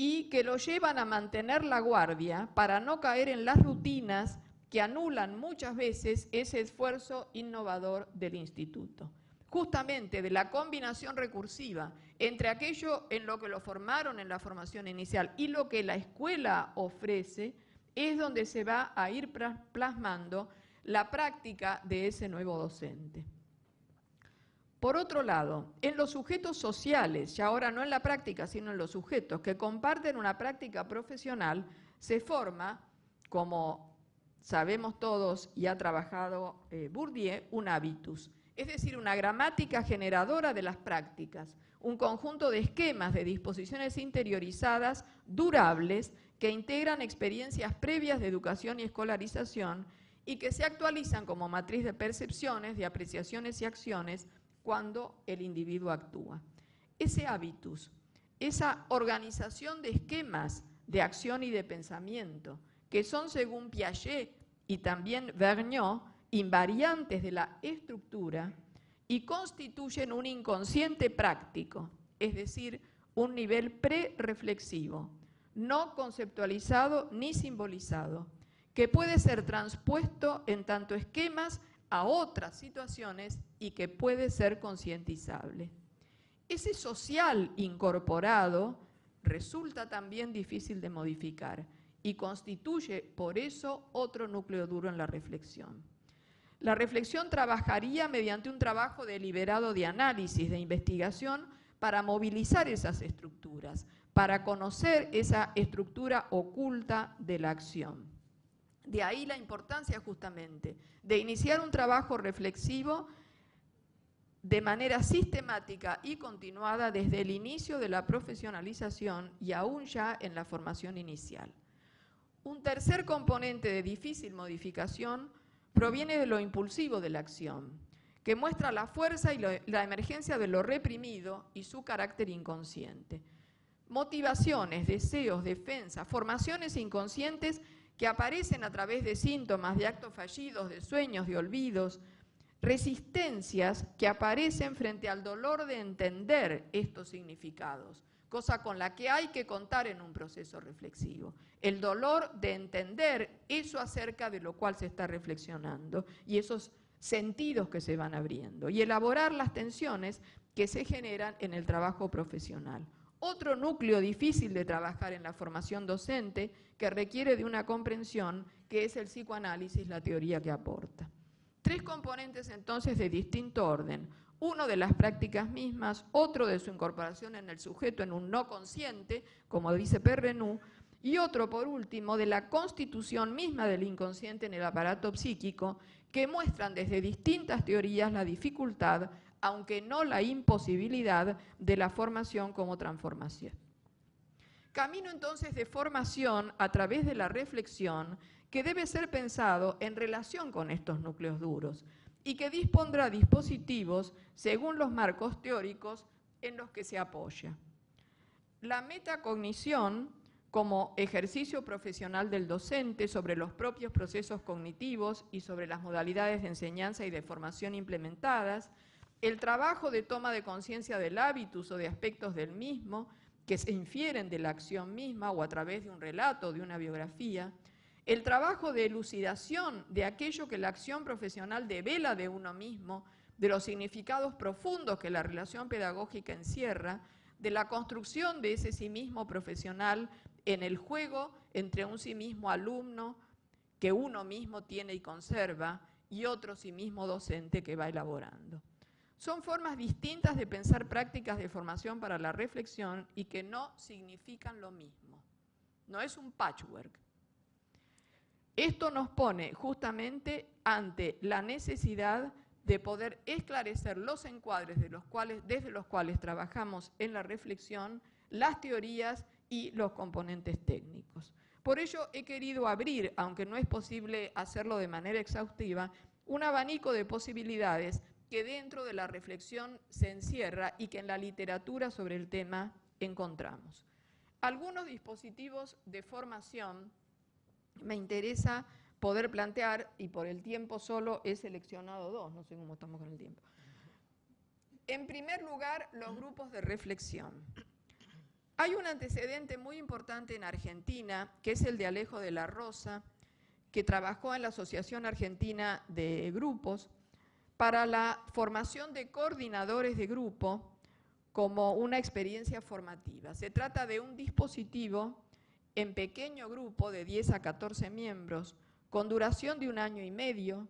y que lo llevan a mantener la guardia para no caer en las rutinas que anulan muchas veces ese esfuerzo innovador del instituto. Justamente de la combinación recursiva entre aquello en lo que lo formaron en la formación inicial y lo que la escuela ofrece, es donde se va a ir plasmando la práctica de ese nuevo docente. Por otro lado, en los sujetos sociales, ya ahora no en la práctica, sino en los sujetos que comparten una práctica profesional, se forma, como sabemos todos y ha trabajado Bourdieu, un habitus, es decir, una gramática generadora de las prácticas, un conjunto de esquemas, de disposiciones interiorizadas, durables, que integran experiencias previas de educación y escolarización y que se actualizan como matriz de percepciones, de apreciaciones y acciones cuando el individuo actúa. Ese hábitus, esa organización de esquemas de acción y de pensamiento, que son, según Piaget y también Vergniaud, invariantes de la estructura y constituyen un inconsciente práctico, es decir, un nivel prereflexivo, no conceptualizado ni simbolizado, que puede ser transpuesto en tanto esquemas a otras situaciones y que puede ser concientizable. Ese social incorporado resulta también difícil de modificar y constituye por eso otro núcleo duro en la reflexión. La reflexión trabajaría mediante un trabajo deliberado de análisis, de investigación, para movilizar esas estructuras, para conocer esa estructura oculta de la acción. De ahí la importancia justamente de iniciar un trabajo reflexivo de manera sistemática y continuada desde el inicio de la profesionalización y aún ya en la formación inicial. Un tercer componente de difícil modificación proviene de lo impulsivo de la acción, que muestra la fuerza y la emergencia de lo reprimido y su carácter inconsciente. Motivaciones, deseos, defensa, formaciones inconscientes que aparecen a través de síntomas, de actos fallidos, de sueños, de olvidos, resistencias que aparecen frente al dolor de entender estos significados, cosa con la que hay que contar en un proceso reflexivo. El dolor de entender eso acerca de lo cual se está reflexionando y esos sentidos que se van abriendo y elaborar las tensiones que se generan en el trabajo profesional. Otro núcleo difícil de trabajar en la formación docente que requiere de una comprensión que es el psicoanálisis, la teoría que aporta. Tres componentes entonces de distinto orden, uno de las prácticas mismas, otro de su incorporación en el sujeto en un no consciente, como dice Perrenou, y otro, por último, de la constitución misma del inconsciente en el aparato psíquico, que muestran desde distintas teorías la dificultad, aunque no la imposibilidad, de la formación como transformación. Camino entonces de formación a través de la reflexión que debe ser pensado en relación con estos núcleos duros y que dispondrá dispositivos según los marcos teóricos en los que se apoya. La metacognición como ejercicio profesional del docente sobre los propios procesos cognitivos y sobre las modalidades de enseñanza y de formación implementadas, el trabajo de toma de conciencia del hábitus o de aspectos del mismo que se infieren de la acción misma o a través de un relato, de una biografía, el trabajo de elucidación de aquello que la acción profesional devela de uno mismo, de los significados profundos que la relación pedagógica encierra, de la construcción de ese sí mismo profesional en el juego entre un sí mismo alumno que uno mismo tiene y conserva y otro sí mismo docente que va elaborando. Son formas distintas de pensar prácticas de formación para la reflexión y que no significan lo mismo. No es un patchwork. Esto nos pone justamente ante la necesidad de poder esclarecer los encuadres desde los cuales trabajamos en la reflexión, las teorías y los componentes técnicos. Por ello he querido abrir, aunque no es posible hacerlo de manera exhaustiva, un abanico de posibilidades que dentro de la reflexión se encierra y que en la literatura sobre el tema encontramos. Algunos dispositivos de formación me interesa poder plantear, y por el tiempo solo he seleccionado dos, no sé cómo estamos con el tiempo. En primer lugar, los grupos de reflexión. Hay un antecedente muy importante en Argentina, que es el de Alejo de la Rosa, que trabajó en la Asociación Argentina de Grupos para la formación de coordinadores de grupo como una experiencia formativa. Se trata de un dispositivo en pequeño grupo de 10 a 14 miembros, con duración de 1 año y medio,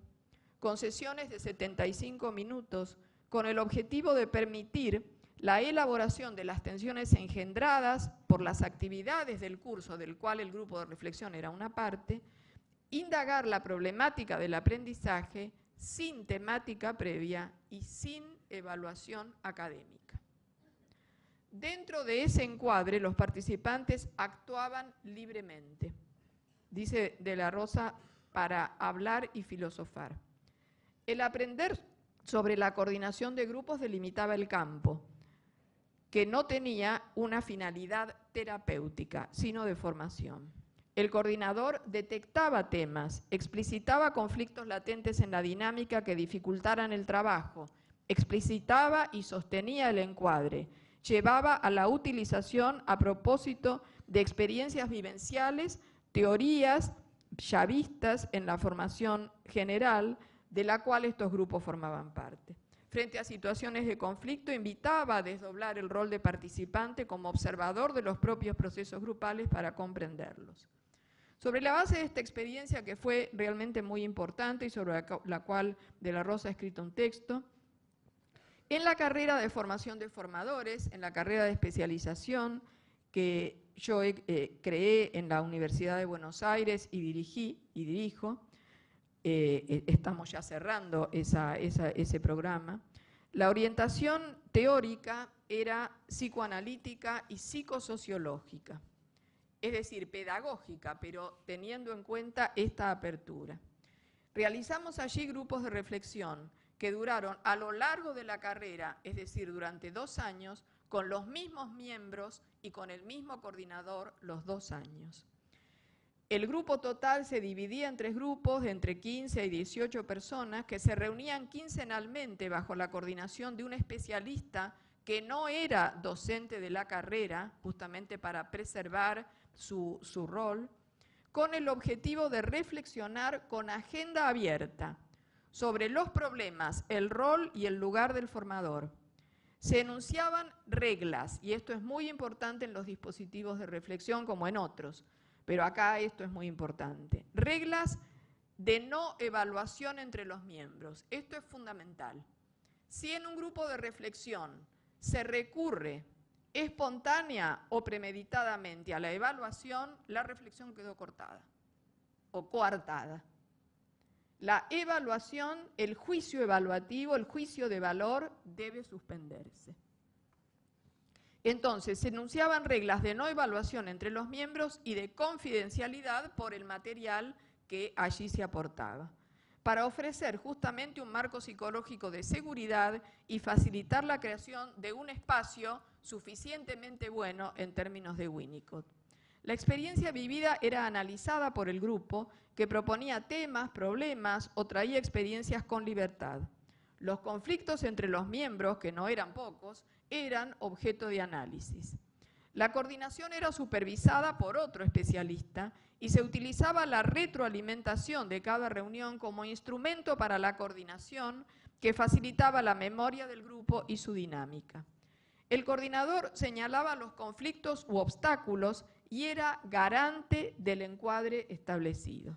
con sesiones de 75 minutos, con el objetivo de permitir la elaboración de las tensiones engendradas por las actividades del curso del cual el grupo de reflexión era una parte, indagar la problemática del aprendizaje sin temática previa y sin evaluación académica. Dentro de ese encuadre, los participantes actuaban libremente, dice de la Rosa, para hablar y filosofar. El aprender sobre la coordinación de grupos delimitaba el campo, que no tenía una finalidad terapéutica, sino de formación. El coordinador detectaba temas, explicitaba conflictos latentes en la dinámica que dificultaran el trabajo, explicitaba y sostenía el encuadre, llevaba a la utilización a propósito de experiencias vivenciales, teorías ya vistas en la formación general de la cual estos grupos formaban parte. Frente a situaciones de conflicto, invitaba a desdoblar el rol de participante como observador de los propios procesos grupales para comprenderlos. Sobre la base de esta experiencia, que fue realmente muy importante y sobre la cual De la Rosa ha escrito un texto, en la carrera de formación de formadores, en la carrera de especialización que yo creé en la Universidad de Buenos Aires y dirijo, estamos ya cerrando ese programa, la orientación teórica era psicoanalítica y psicosociológica, es decir, pedagógica, pero teniendo en cuenta esta apertura. Realizamos allí grupos de reflexión que duraron a lo largo de la carrera, es decir, durante 2 años, con los mismos miembros y con el mismo coordinador los 2 años. El grupo total se dividía en 3 grupos de entre 15 y 18 personas que se reunían quincenalmente bajo la coordinación de un especialista que no era docente de la carrera, justamente para preservar su rol, con el objetivo de reflexionar con agenda abierta sobre los problemas, el rol y el lugar del formador. Se enunciaban reglas, y esto es muy importante en los dispositivos de reflexión como en otros, pero acá esto es muy importante. Reglas de no evaluación entre los miembros. Esto es fundamental. Si en un grupo de reflexión se recurre espontánea o premeditadamente a la evaluación, la reflexión quedó cortada o coartada. La evaluación, el juicio evaluativo, el juicio de valor debe suspenderse. Entonces, se enunciaban reglas de no evaluación entre los miembros y de confidencialidad por el material que allí se aportaba, para ofrecer justamente un marco psicológico de seguridad y facilitar la creación de un espacio suficientemente bueno en términos de Winnicott. La experiencia vivida era analizada por el grupo, que proponía temas, problemas o traía experiencias con libertad. Los conflictos entre los miembros, que no eran pocos, eran objeto de análisis. La coordinación era supervisada por otro especialista y se utilizaba la retroalimentación de cada reunión como instrumento para la coordinación que facilitaba la memoria del grupo y su dinámica. El coordinador señalaba los conflictos u obstáculos y era garante del encuadre establecido.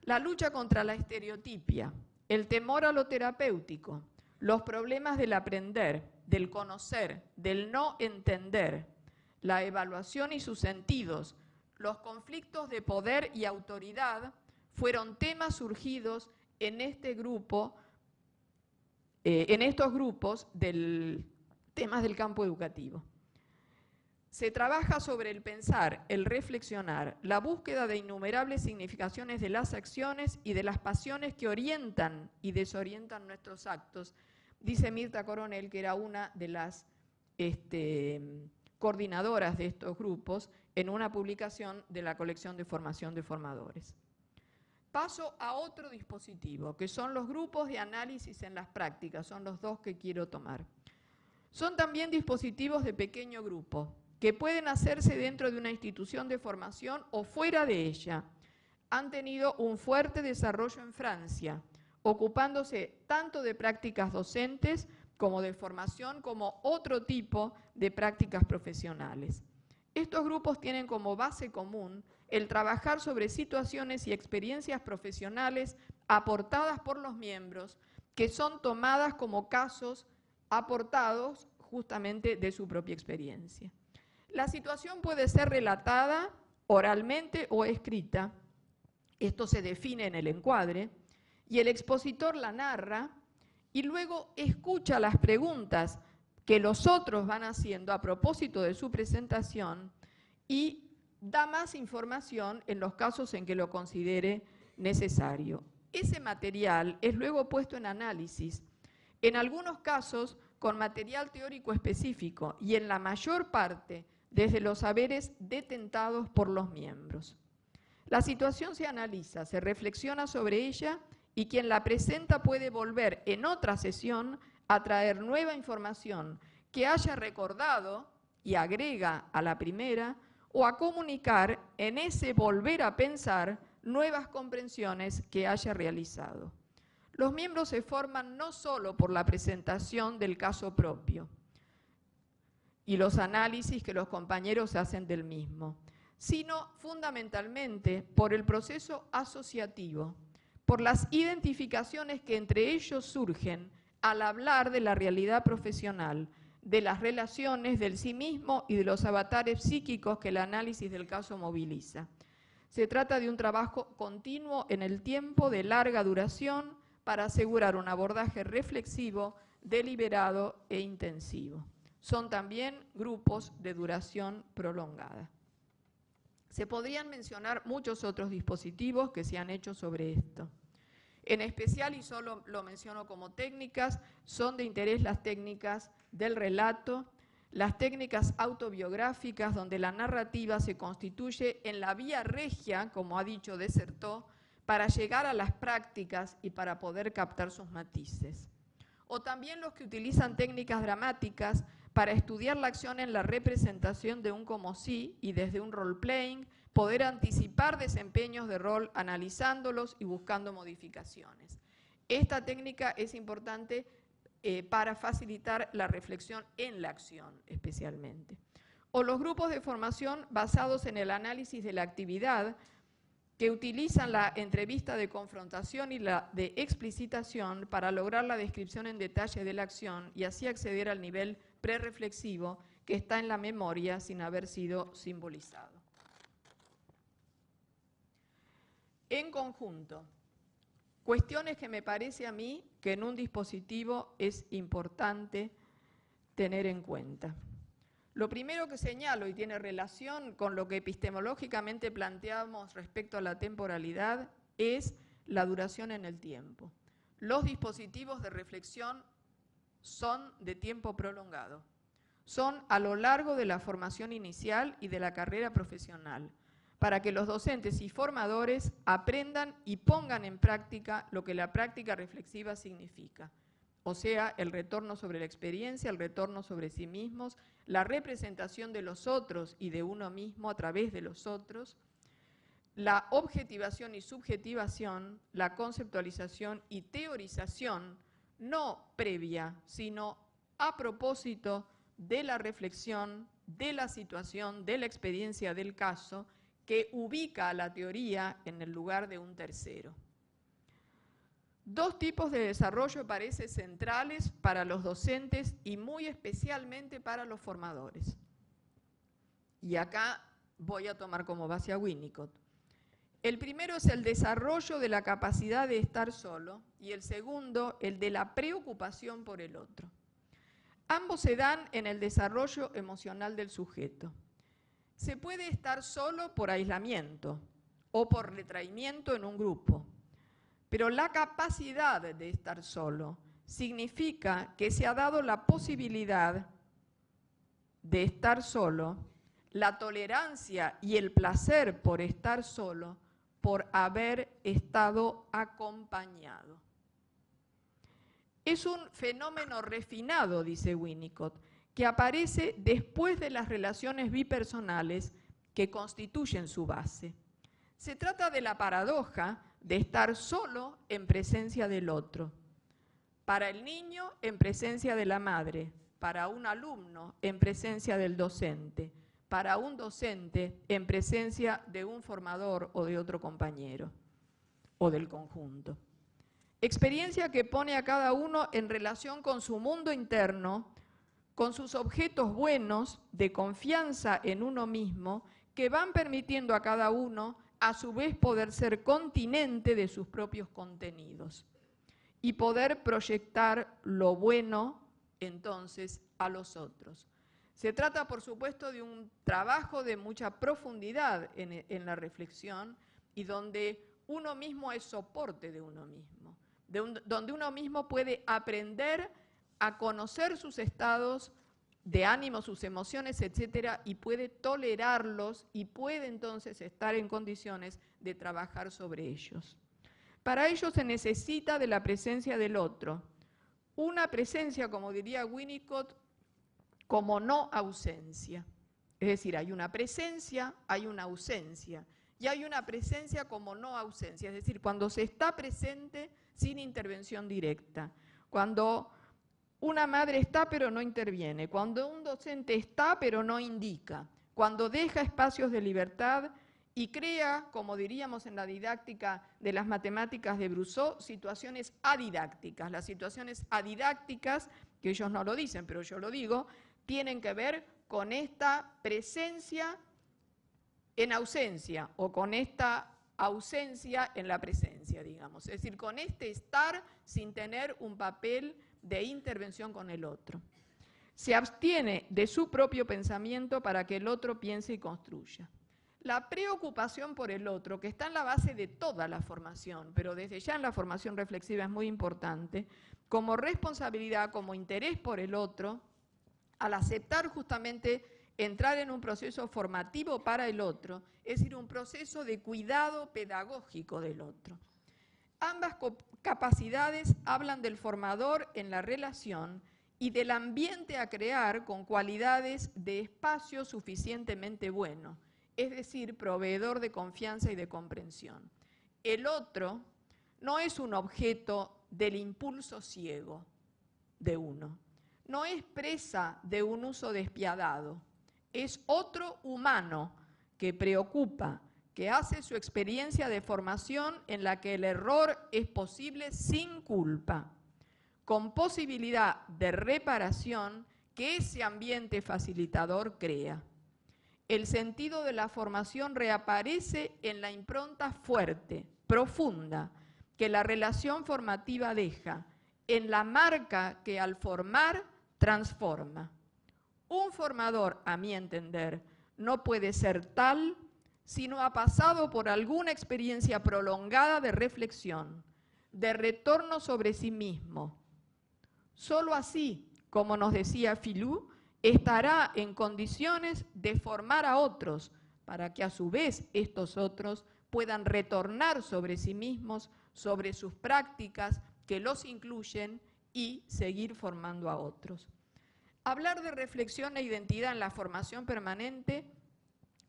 La lucha contra la estereotipia, el temor a lo terapéutico, los problemas del aprender, del conocer, del no entender, la evaluación y sus sentidos, los conflictos de poder y autoridad fueron temas surgidos en este grupo, en estos grupos temas del campo educativo. Se trabaja sobre el pensar, el reflexionar, la búsqueda de innumerables significaciones de las acciones y de las pasiones que orientan y desorientan nuestros actos, dice Mirta Coronel, que era una de las coordinadoras de estos grupos, en una publicación de la colección de formación de formadores. Paso a otro dispositivo, que son los grupos de análisis en las prácticas, son los 2 que quiero tomar. Son también dispositivos de pequeño grupo, que pueden hacerse dentro de una institución de formación o fuera de ella. Han tenido un fuerte desarrollo en Francia, ocupándose tanto de prácticas docentes como de formación, como otro tipo de prácticas profesionales. Estos grupos tienen como base común el trabajar sobre situaciones y experiencias profesionales aportadas por los miembros, que son tomadas como casos aportados justamente de su propia experiencia. La situación puede ser relatada oralmente o escrita. Esto se define en el encuadre, y el expositor la narra y luego escucha las preguntas que los otros van haciendo a propósito de su presentación y da más información en los casos en que lo considere necesario. Ese material es luego puesto en análisis, en algunos casos con material teórico específico y en la mayor parte desde los saberes detentados por los miembros. La situación se analiza, se reflexiona sobre ella y quien la presenta puede volver en otra sesión a traer nueva información que haya recordado y agrega a la primera o a comunicar en ese volver a pensar nuevas comprensiones que haya realizado. Los miembros se forman no solo por la presentación del caso propio y los análisis que los compañeros hacen del mismo, sino fundamentalmente por el proceso asociativo, por las identificaciones que entre ellos surgen al hablar de la realidad profesional, de las relaciones, del sí mismo y de los avatares psíquicos que el análisis del caso moviliza. Se trata de un trabajo continuo en el tiempo de larga duración para asegurar un abordaje reflexivo, deliberado e intensivo. Son también grupos de duración prolongada. Se podrían mencionar muchos otros dispositivos que se han hecho sobre esto. En especial, y solo lo menciono como técnicas, son de interés las técnicas del relato, las técnicas autobiográficas, donde la narrativa se constituye en la vía regia, como ha dicho Dessertó, para llegar a las prácticas y para poder captar sus matices. O también los que utilizan técnicas dramáticas para estudiar la acción en la representación de un como sí y desde un role-playing, poder anticipar desempeños de rol analizándolos y buscando modificaciones. Esta técnica es importante para facilitar la reflexión en la acción especialmente. O los grupos de formación basados en el análisis de la actividad, que utilizan la entrevista de confrontación y la de explicitación para lograr la descripción en detalle de la acción y así acceder al nivel prereflexivo que está en la memoria sin haber sido simbolizado. En conjunto, cuestiones que me parece a mí que en un dispositivo es importante tener en cuenta. Lo primero que señalo, y tiene relación con lo que epistemológicamente planteamos respecto a la temporalidad, es la duración en el tiempo. Los dispositivos de reflexión son de tiempo prolongado. Son a lo largo de la formación inicial y de la carrera profesional, para que los docentes y formadores aprendan y pongan en práctica lo que la práctica reflexiva significa. O sea, el retorno sobre la experiencia, el retorno sobre sí mismos, la representación de los otros y de uno mismo a través de los otros, la objetivación y subjetivación, la conceptualización y teorización, no previa, sino a propósito de la reflexión, de la situación, de la experiencia del caso, que ubica a la teoría en el lugar de un tercero. Dos tipos de desarrollo parecen centrales para los docentes y muy especialmente para los formadores. Y acá voy a tomar como base a Winnicott. El primero es el desarrollo de la capacidad de estar solo y el segundo, el de la preocupación por el otro. Ambos se dan en el desarrollo emocional del sujeto. Se puede estar solo por aislamiento o por retraimiento en un grupo. Pero la capacidad de estar solo significa que se ha dado la posibilidad de estar solo, la tolerancia y el placer por estar solo, por haber estado acompañado. Es un fenómeno refinado, dice Winnicott, que aparece después de las relaciones bipersonales que constituyen su base. Se trata de la paradoja de estar solo en presencia del otro. Para el niño, en presencia de la madre. Para un alumno, en presencia del docente. Para un docente, en presencia de un formador o de otro compañero, o del conjunto. Experiencia que pone a cada uno en relación con su mundo interno, con sus objetos buenos de confianza en uno mismo, que van permitiendo a cada uno a su vez poder ser continente de sus propios contenidos y poder proyectar lo bueno entonces a los otros. Se trata, por supuesto, de un trabajo de mucha profundidad en la reflexión y donde uno mismo es soporte de uno mismo, donde uno mismo puede aprender a conocer sus estados de ánimo, sus emociones, etcétera, y puede tolerarlos y puede entonces estar en condiciones de trabajar sobre ellos. Para ello se necesita de la presencia del otro, una presencia, como diría Winnicott, como no ausencia. Es decir, hay una presencia, hay una ausencia. Y hay una presencia como no ausencia, es decir, cuando se está presente sin intervención directa. Cuando una madre está pero no interviene. Cuando un docente está pero no indica. Cuando deja espacios de libertad y crea, como diríamos en la didáctica de las matemáticas de Brousseau, situaciones adidácticas. Las situaciones adidácticas, que ellos no lo dicen, pero yo lo digo, tienen que ver con esta presencia en ausencia o con esta ausencia en la presencia, digamos. Es decir, con este estar sin tener un papel de intervención con el otro. Se abstiene de su propio pensamiento para que el otro piense y construya. La preocupación por el otro, que está en la base de toda la formación, pero desde ya en la formación reflexiva es muy importante, como responsabilidad, como interés por el otro, al aceptar justamente entrar en un proceso formativo para el otro, es decir, un proceso de cuidado pedagógico del otro. Ambas capacidades hablan del formador en la relación y del ambiente a crear con cualidades de espacio suficientemente bueno, es decir, proveedor de confianza y de comprensión. El otro no es un objeto del impulso ciego de uno, no es presa de un uso despiadado, es otro humano que preocupa, que hace su experiencia de formación en la que el error es posible sin culpa, con posibilidad de reparación que ese ambiente facilitador crea. El sentido de la formación reaparece en la impronta fuerte, profunda, que la relación formativa deja, en la marca que al formar transforma. Un formador, a mi entender, no puede ser tal si no ha pasado por alguna experiencia prolongada de reflexión, de retorno sobre sí mismo. Solo así, como nos decía Filou, estará en condiciones de formar a otros, para que a su vez estos otros puedan retornar sobre sí mismos, sobre sus prácticas que los incluyen y seguir formando a otros. Hablar de reflexión e identidad en la formación permanente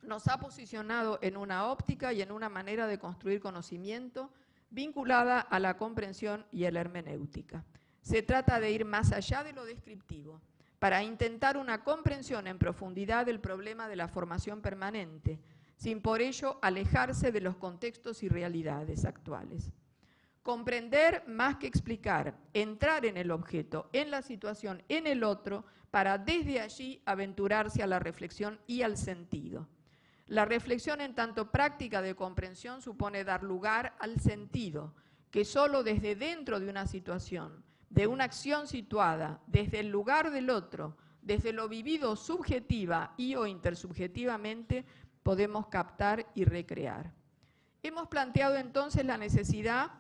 nos ha posicionado en una óptica y en una manera de construir conocimiento vinculada a la comprensión y a la hermenéutica. Se trata de ir más allá de lo descriptivo, para intentar una comprensión en profundidad del problema de la formación permanente, sin por ello alejarse de los contextos y realidades actuales. Comprender más que explicar, entrar en el objeto, en la situación, en el otro, para desde allí aventurarse a la reflexión y al sentido. La reflexión en tanto práctica de comprensión supone dar lugar al sentido, que solo desde dentro de una situación, de una acción situada, desde el lugar del otro, desde lo vivido subjetiva y o intersubjetivamente, podemos captar y recrear. Hemos planteado entonces la necesidad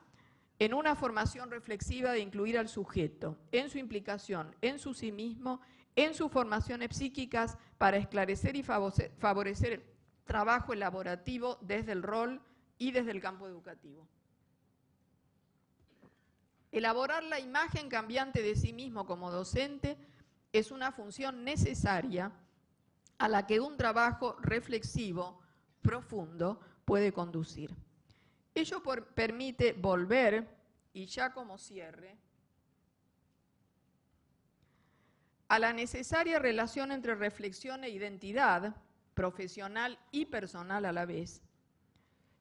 en una formación reflexiva de incluir al sujeto, en su implicación, en su sí mismo, en sus formaciones psíquicas, para esclarecer y favorecer el trabajo elaborativo desde el rol y desde el campo educativo. Elaborar la imagen cambiante de sí mismo como docente es una función necesaria a la que un trabajo reflexivo profundo puede conducir. Ello permite volver, y ya como cierre, a la necesaria relación entre reflexión e identidad, profesional y personal a la vez.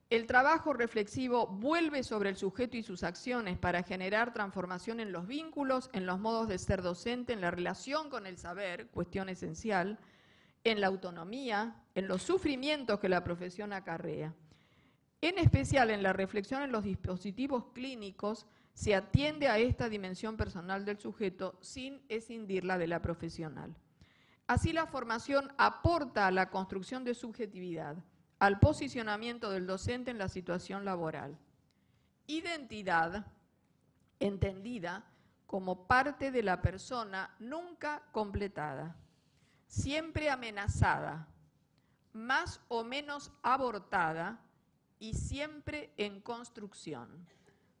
El trabajo reflexivo vuelve sobre el sujeto y sus acciones para generar transformación en los vínculos, en los modos de ser docente, en la relación con el saber, cuestión esencial, en la autonomía, en los sufrimientos que la profesión acarrea. En especial en la reflexión en los dispositivos clínicos se atiende a esta dimensión personal del sujeto sin escindirla de la profesional. Así la formación aporta a la construcción de subjetividad, al posicionamiento del docente en la situación laboral. Identidad, entendida como parte de la persona nunca completada, siempre amenazada, más o menos abortada y siempre en construcción,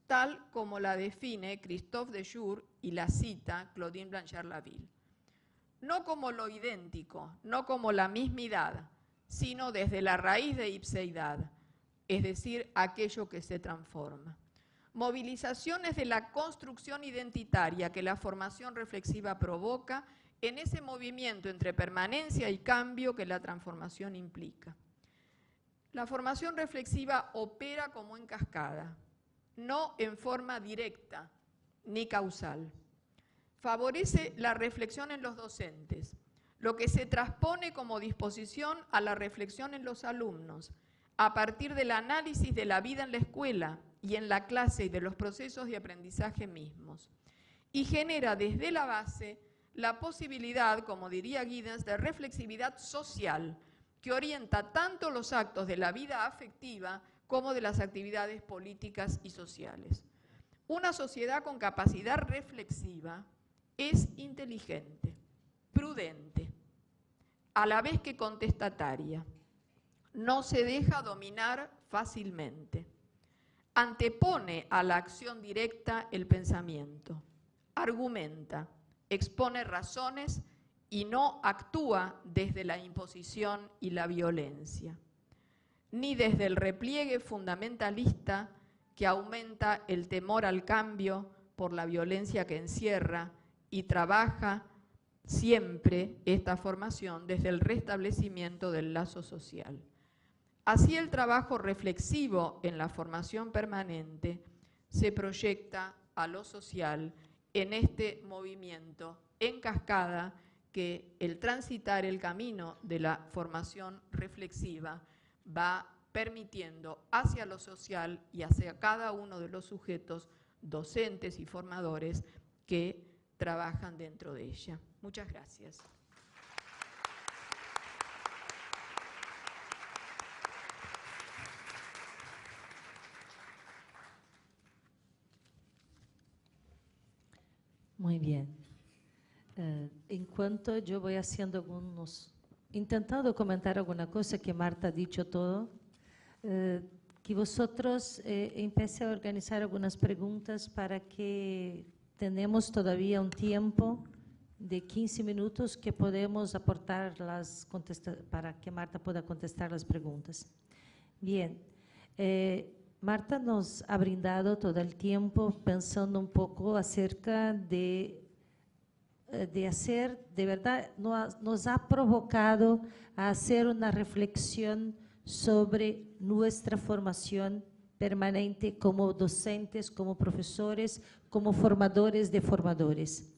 tal como la define Christophe Dejour y la cita Claudine Blanchard-Laville. no como lo idéntico, no como la mismidad, sino desde la raíz de ipseidad, es decir, aquello que se transforma. Movilizaciones de la construcción identitaria que la formación reflexiva provoca en ese movimiento entre permanencia y cambio que la transformación implica. La formación reflexiva opera como en cascada, no en forma directa ni causal. Favorece la reflexión en los docentes, lo que se transpone como disposición a la reflexión en los alumnos, a partir del análisis de la vida en la escuela y en la clase y de los procesos de aprendizaje mismos. Y genera desde la base la posibilidad, como diría Giddens, de reflexividad social, que orienta tanto los actos de la vida afectiva como de las actividades políticas y sociales. Una sociedad con capacidad reflexiva es inteligente, prudente, a la vez que contestataria. No se deja dominar fácilmente. Antepone a la acción directa el pensamiento, argumenta, expone razones y no actúa desde la imposición y la violencia, ni desde el repliegue fundamentalista que aumenta el temor al cambio por la violencia que encierra y trabaja siempre esta formación desde el restablecimiento del lazo social. Así el trabajo reflexivo en la formación permanente se proyecta a lo social en este movimiento en cascada que el transitar el camino de la formación reflexiva va permitiendo hacia lo social y hacia cada uno de los sujetos docentes y formadores que trabajan dentro de ella. Muchas gracias. Muy bien. Enquanto yo voy haciendo intentando comentar alguna cosa que Marta ha dicho todo, que vosotros empecé a organizar algunas preguntas para que tenemos todavía un tiempo de 15 minutos que podemos aportar para que Marta pueda contestar las preguntas. Bien. Marta nos ha brindado todo el tiempo pensando un poco acerca de hacer, de verdad, nos ha provocado a hacer una reflexión sobre nuestra formación permanente como docentes, como profesores, como formadores de formadores.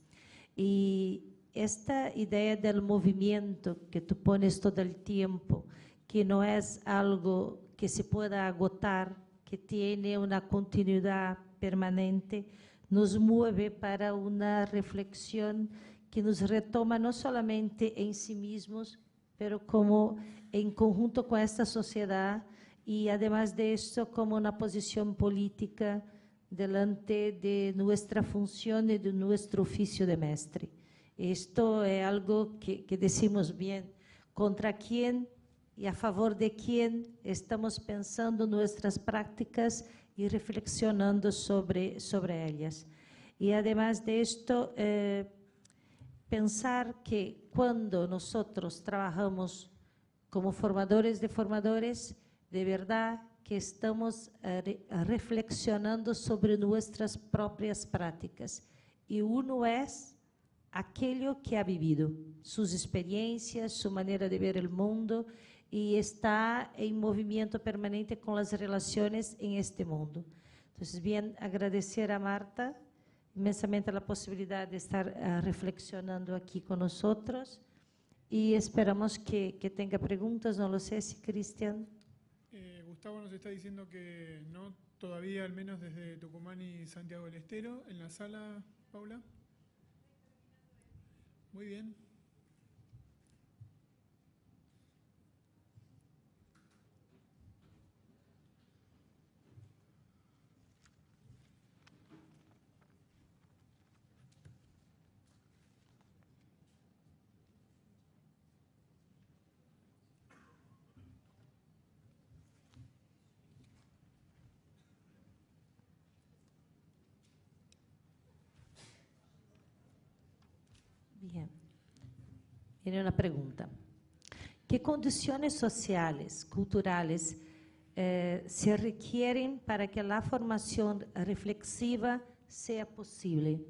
Y esta idea del movimiento que tú pones todo el tiempo, que no es algo que se pueda agotar, que tiene una continuidad permanente, nos mueve para una reflexión que nos retoma no solamente en sí mismos, pero como en conjunto con esta sociedad y además de esto como una posición política delante de nuestra función y de nuestro oficio de maestre. Esto es algo que decimos bien, contra quién y a favor de quién estamos pensando nuestras prácticas y reflexionando sobre ellas. Y además de esto, pensar que cuando nosotros trabajamos como formadores de formadores, de verdad que estamos reflexionando sobre nuestras propias prácticas. Y uno es aquello que ha vivido, sus experiencias, su manera de ver el mundo, y está en movimiento permanente con las relaciones en este mundo. Entonces, bien, agradecer a Marta inmensamente la posibilidad de estar reflexionando aquí con nosotros y esperamos que tenga preguntas. No lo sé si Cristian. Gustavo nos está diciendo que no todavía, al menos desde Tucumán y Santiago del Estero. En la sala, Paula. Muy bien. Bien. Tiene una pregunta. ¿Qué condiciones sociales, culturales se requieren para que la formación reflexiva sea posible?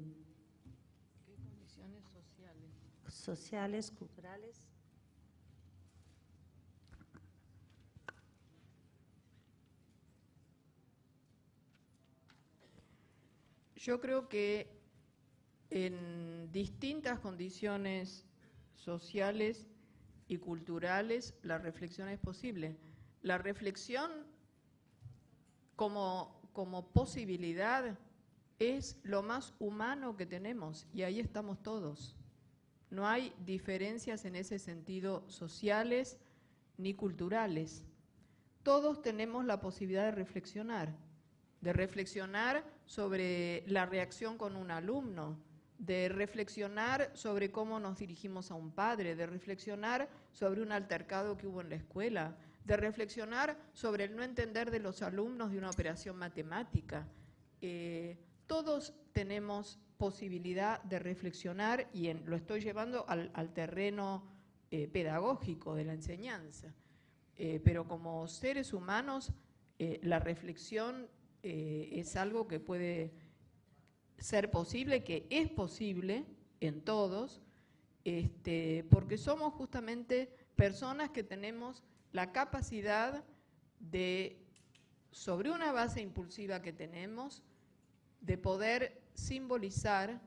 ¿Qué condiciones sociales? Sociales, culturales. Yo creo que en distintas condiciones sociales y culturales la reflexión es posible. La reflexión como posibilidad es lo más humano que tenemos y ahí estamos todos. No hay diferencias en ese sentido sociales ni culturales. Todos tenemos la posibilidad de reflexionar sobre la reacción con un alumno, de reflexionar sobre cómo nos dirigimos a un padre, de reflexionar sobre un altercado que hubo en la escuela, de reflexionar sobre el no entender de los alumnos de una operación matemática. Todos tenemos posibilidad de reflexionar y lo estoy llevando al terreno pedagógico de la enseñanza. Pero como seres humanos, la reflexión es algo que puede ser posible, que es posible en todos, porque somos justamente personas que tenemos la capacidad de, sobre una base impulsiva que tenemos, de poder simbolizar,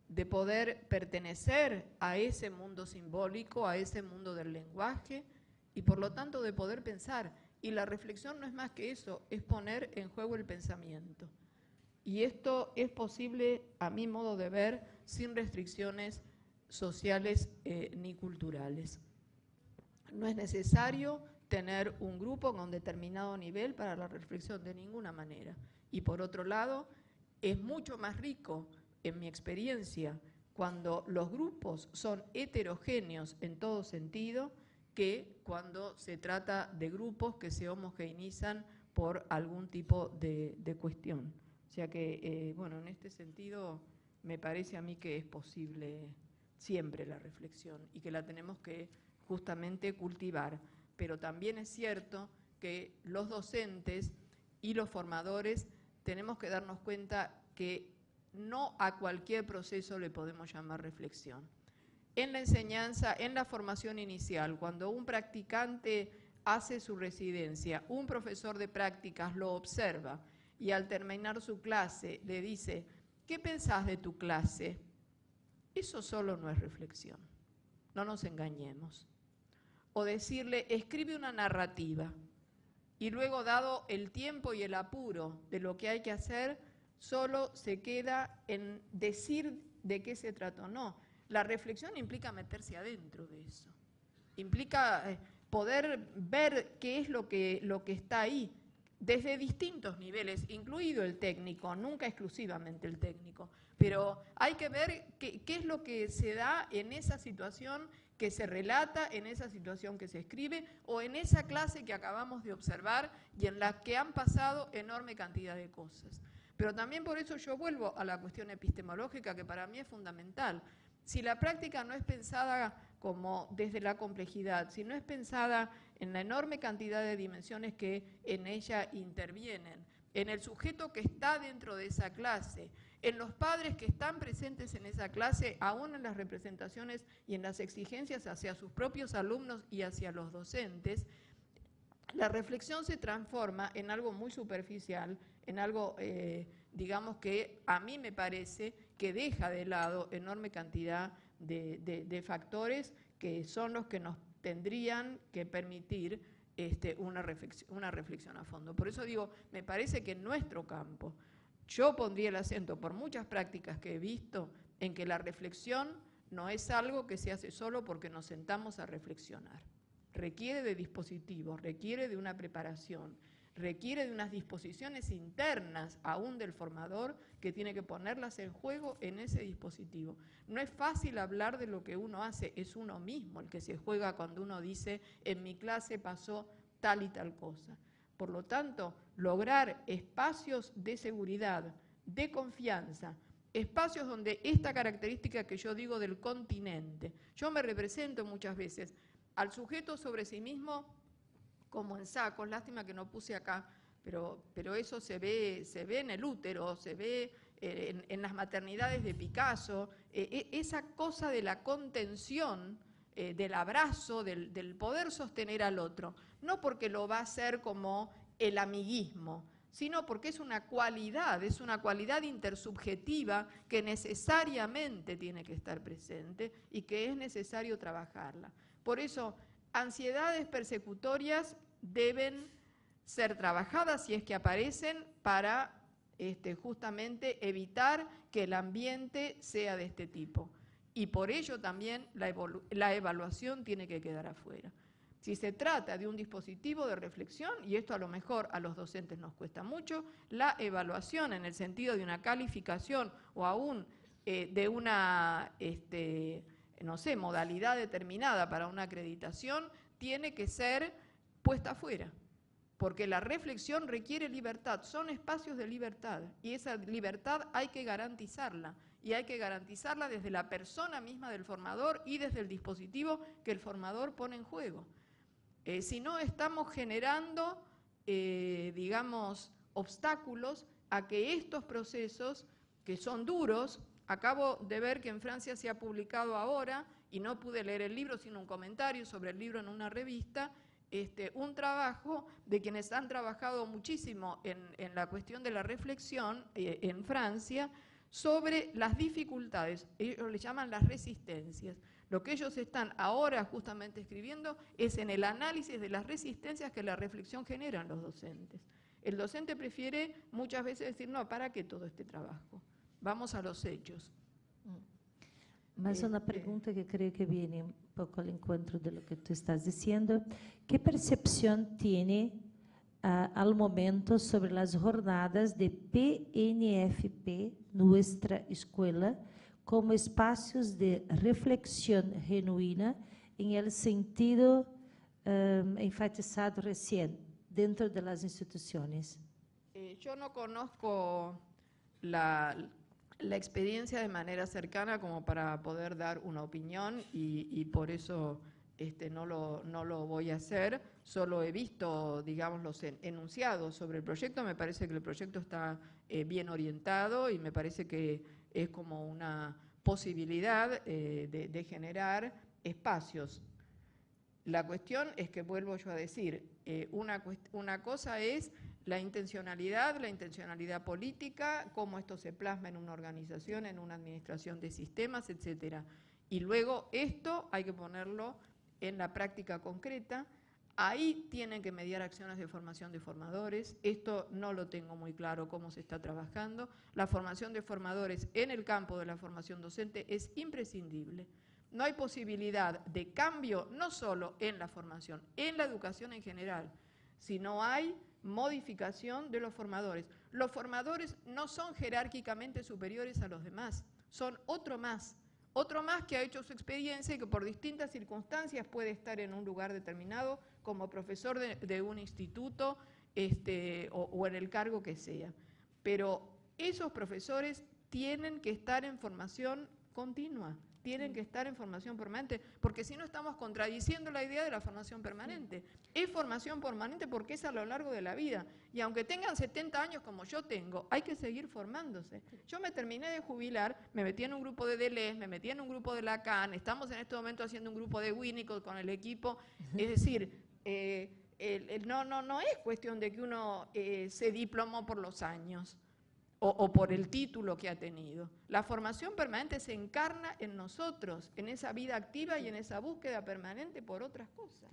de poder pertenecer a ese mundo simbólico, a ese mundo del lenguaje, y por lo tanto de poder pensar. Y la reflexión no es más que eso, es poner en juego el pensamiento. Y esto es posible, a mi modo de ver, sin restricciones sociales ni culturales. No es necesario tener un grupo con determinado nivel para la reflexión, de ninguna manera. Y por otro lado, es mucho más rico, en mi experiencia, cuando los grupos son heterogéneos en todo sentido, que cuando se trata de grupos que se homogeneizan por algún tipo de cuestión. O sea que, bueno, en este sentido me parece a mí que es posible siempre la reflexión y que la tenemos que justamente cultivar. Pero también es cierto que los docentes y los formadores tenemos que darnos cuenta que no a cualquier proceso le podemos llamar reflexión. En la enseñanza, en la formación inicial, cuando un practicante hace su residencia, un profesor de prácticas lo observa y al terminar su clase le dice, ¿qué pensás de tu clase? Eso solo no es reflexión, no nos engañemos. O decirle, escribe una narrativa y luego, dado el tiempo y el apuro de lo que hay que hacer, solo se queda en decir de qué se trata o no. La reflexión implica meterse adentro de eso, implica poder ver qué es lo que está ahí, desde distintos niveles, incluido el técnico, nunca exclusivamente el técnico, pero hay que ver qué es lo que se da en esa situación que se relata, en esa situación que se escribe, o en esa clase que acabamos de observar y en la que han pasado enorme cantidad de cosas. Pero también por eso yo vuelvo a la cuestión epistemológica, que para mí es fundamental. Si la práctica no es pensada como desde la complejidad, si no es pensada en la enorme cantidad de dimensiones que en ella intervienen, en el sujeto que está dentro de esa clase, en los padres que están presentes en esa clase, aún en las representaciones y en las exigencias hacia sus propios alumnos y hacia los docentes, la reflexión se transforma en algo muy superficial, en algo, digamos, que a mí me parece que deja de lado enorme cantidad de factores que son los que nos tendrían que permitir una reflexión a fondo. Por eso digo, me parece que en nuestro campo, yo pondría el acento por muchas prácticas que he visto en que la reflexión no es algo que se hace solo porque nos sentamos a reflexionar. Requiere de dispositivos, requiere de una preparación, requiere de unas disposiciones internas aún del formador que tiene que ponerlas en juego en ese dispositivo. No es fácil hablar de lo que uno hace, es uno mismo el que se juega cuando uno dice en mi clase pasó tal y tal cosa. Por lo tanto, lograr espacios de seguridad, de confianza, espacios donde esta característica que yo digo del continente, yo me represento muchas veces al sujeto sobre sí mismo como en sacos, lástima que no puse acá, pero eso se ve en el útero, se ve en las maternidades de Picasso, esa cosa de la contención, del abrazo, del poder sostener al otro, no porque lo va a hacer como el amiguismo, sino porque es una cualidad intersubjetiva que necesariamente tiene que estar presente y que es necesario trabajarla. Por eso, ansiedades persecutorias deben ser trabajadas si es que aparecen para justamente evitar que el ambiente sea de este tipo. Y por ello también la evaluación tiene que quedar afuera. Si se trata de un dispositivo de reflexión, y esto a lo mejor a los docentes nos cuesta mucho, la evaluación en el sentido de una calificación o aún de una, no sé, modalidad determinada para una acreditación, tiene que ser puesta afuera. Porque la reflexión requiere libertad, son espacios de libertad, y esa libertad hay que garantizarla, y hay que garantizarla desde la persona misma del formador y desde el dispositivo que el formador pone en juego. Si no, estamos generando, digamos, obstáculos a que estos procesos, que son duros, acabo de ver que en Francia se ha publicado ahora, y no pude leer el libro, sino un comentario sobre el libro en una revista, un trabajo de quienes han trabajado muchísimo en la cuestión de la reflexión en Francia sobre las dificultades, ellos le llaman las resistencias. Lo que ellos están ahora justamente escribiendo es en el análisis de las resistencias que la reflexión genera en los docentes. El docente prefiere muchas veces decir, no, ¿para qué todo este trabajo? Vamos a los hechos. Mas uma pergunta que creio que viene um pouco ao encontro de lo que tu estás dizendo. Que percepção tem ao momento sobre as jornadas de PNFP nuestra escola como espaços de reflexão genuína em el sentido enfatizado recién dentro de las instituciones? Yo no conozco la experiencia de manera cercana como para poder dar una opinión y por eso no lo voy a hacer. Solo he visto, digamos, los enunciados sobre el proyecto. Me parece que el proyecto está bien orientado y me parece que es como una posibilidad de generar espacios. La cuestión es que, vuelvo yo a decir, una cosa es la intencionalidad política, cómo esto se plasma en una organización, en una administración de sistemas, etcétera. Y luego esto hay que ponerlo en la práctica concreta. Ahí tienen que mediar acciones de formación de formadores. Esto no lo tengo muy claro cómo se está trabajando. La formación de formadores en el campo de la formación docente es imprescindible. No hay posibilidad de cambio, no solo en la formación, en la educación en general, si no hay modificación de los formadores. Los formadores no son jerárquicamente superiores a los demás, son otro más que ha hecho su experiencia y que por distintas circunstancias puede estar en un lugar determinado como profesor de un instituto o en el cargo que sea. Pero esos profesores tienen que estar en formación continua, tienen que estar en formación permanente, porque si no estamos contradiciendo la idea de la formación permanente. Es formación permanente porque es a lo largo de la vida, y aunque tengan 70 años como yo tengo, hay que seguir formándose. Yo me terminé de jubilar, me metí en un grupo de Deleuze, me metí en un grupo de Lacan, estamos en este momento haciendo un grupo de Winnicott con el equipo, es decir, no es cuestión de que uno se diplomó por los años, o por el título que ha tenido. La formación permanente se encarna en nosotros, en esa vida activa y en esa búsqueda permanente por otras cosas.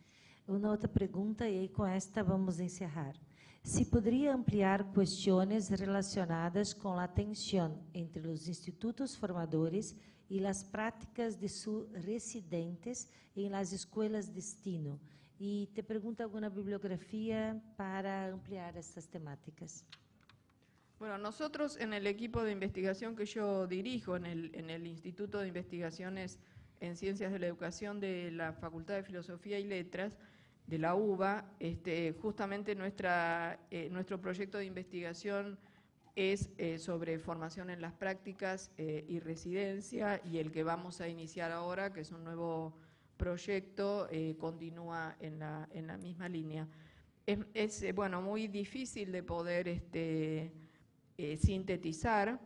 Uma outra pergunta, e aí com esta vamos encerrar. Se poderia ampliar questões relacionadas com a tensão entre os institutos formadores e as práticas de seus residentes em las escolas de destino? E te pergunta alguma bibliografia para ampliar estas temáticas. Bueno, nosotros en el equipo de investigación que yo dirijo, en el Instituto de Investigaciones en Ciencias de la Educación de la Facultad de Filosofía y Letras, de la UBA, justamente nuestro proyecto de investigación es sobre formación en las prácticas y residencia, y el que vamos a iniciar ahora, que es un nuevo proyecto, continúa en la misma línea. Es bueno, muy difícil de poder sintetizar,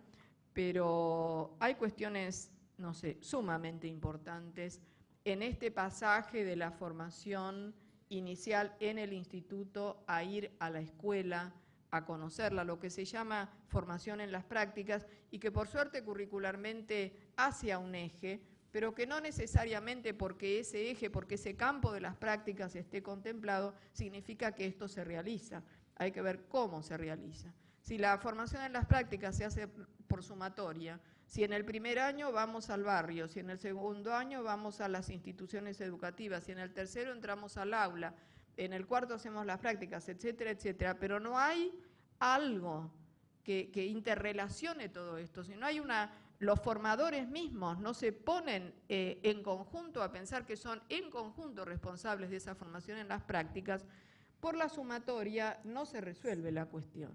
pero hay cuestiones, no sé, sumamente importantes en este pasaje de la formación inicial en el instituto a ir a la escuela, a conocerla, lo que se llama formación en las prácticas, y que por suerte curricularmente hacia un eje, pero que no necesariamente porque ese eje, porque ese campo de las prácticas esté contemplado, significa que esto se realiza. Hay que ver cómo se realiza. Si la formación en las prácticas se hace por sumatoria, si en el primer año vamos al barrio, si en el segundo año vamos a las instituciones educativas, si en el tercero entramos al aula, en el cuarto hacemos las prácticas, etcétera, etcétera, pero no hay algo que interrelacione todo esto, si no hay los formadores mismos no se ponen en conjunto a pensar que son en conjunto responsables de esa formación en las prácticas, por la sumatoria no se resuelve la cuestión.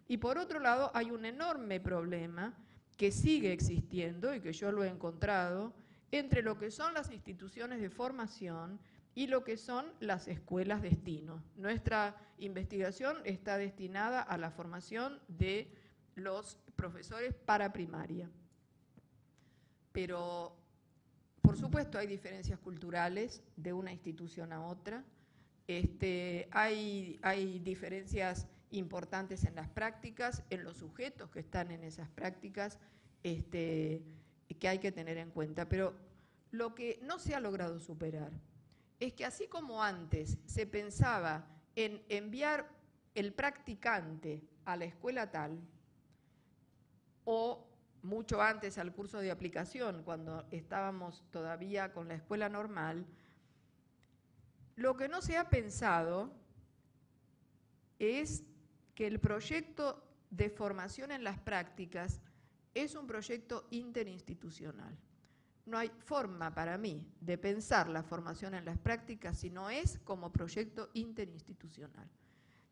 Y por otro lado hay un enorme problema que sigue existiendo y que yo lo he encontrado entre lo que son las instituciones de formación y lo que son las escuelas destino. Nuestra investigación está destinada a la formación de los profesores para primaria. Pero, por supuesto, hay diferencias culturales de una institución a otra. Hay diferencias importantes en las prácticas, en los sujetos que están en esas prácticas, que hay que tener en cuenta. Pero lo que no se ha logrado superar es que así como antes se pensaba en enviar el practicante a la escuela tal, o mucho antes al curso de aplicación, cuando estábamos todavía con la escuela normal, lo que no se ha pensado es que el proyecto de formación en las prácticas es un proyecto interinstitucional. No hay forma para mí de pensar la formación en las prácticas si no es como proyecto interinstitucional.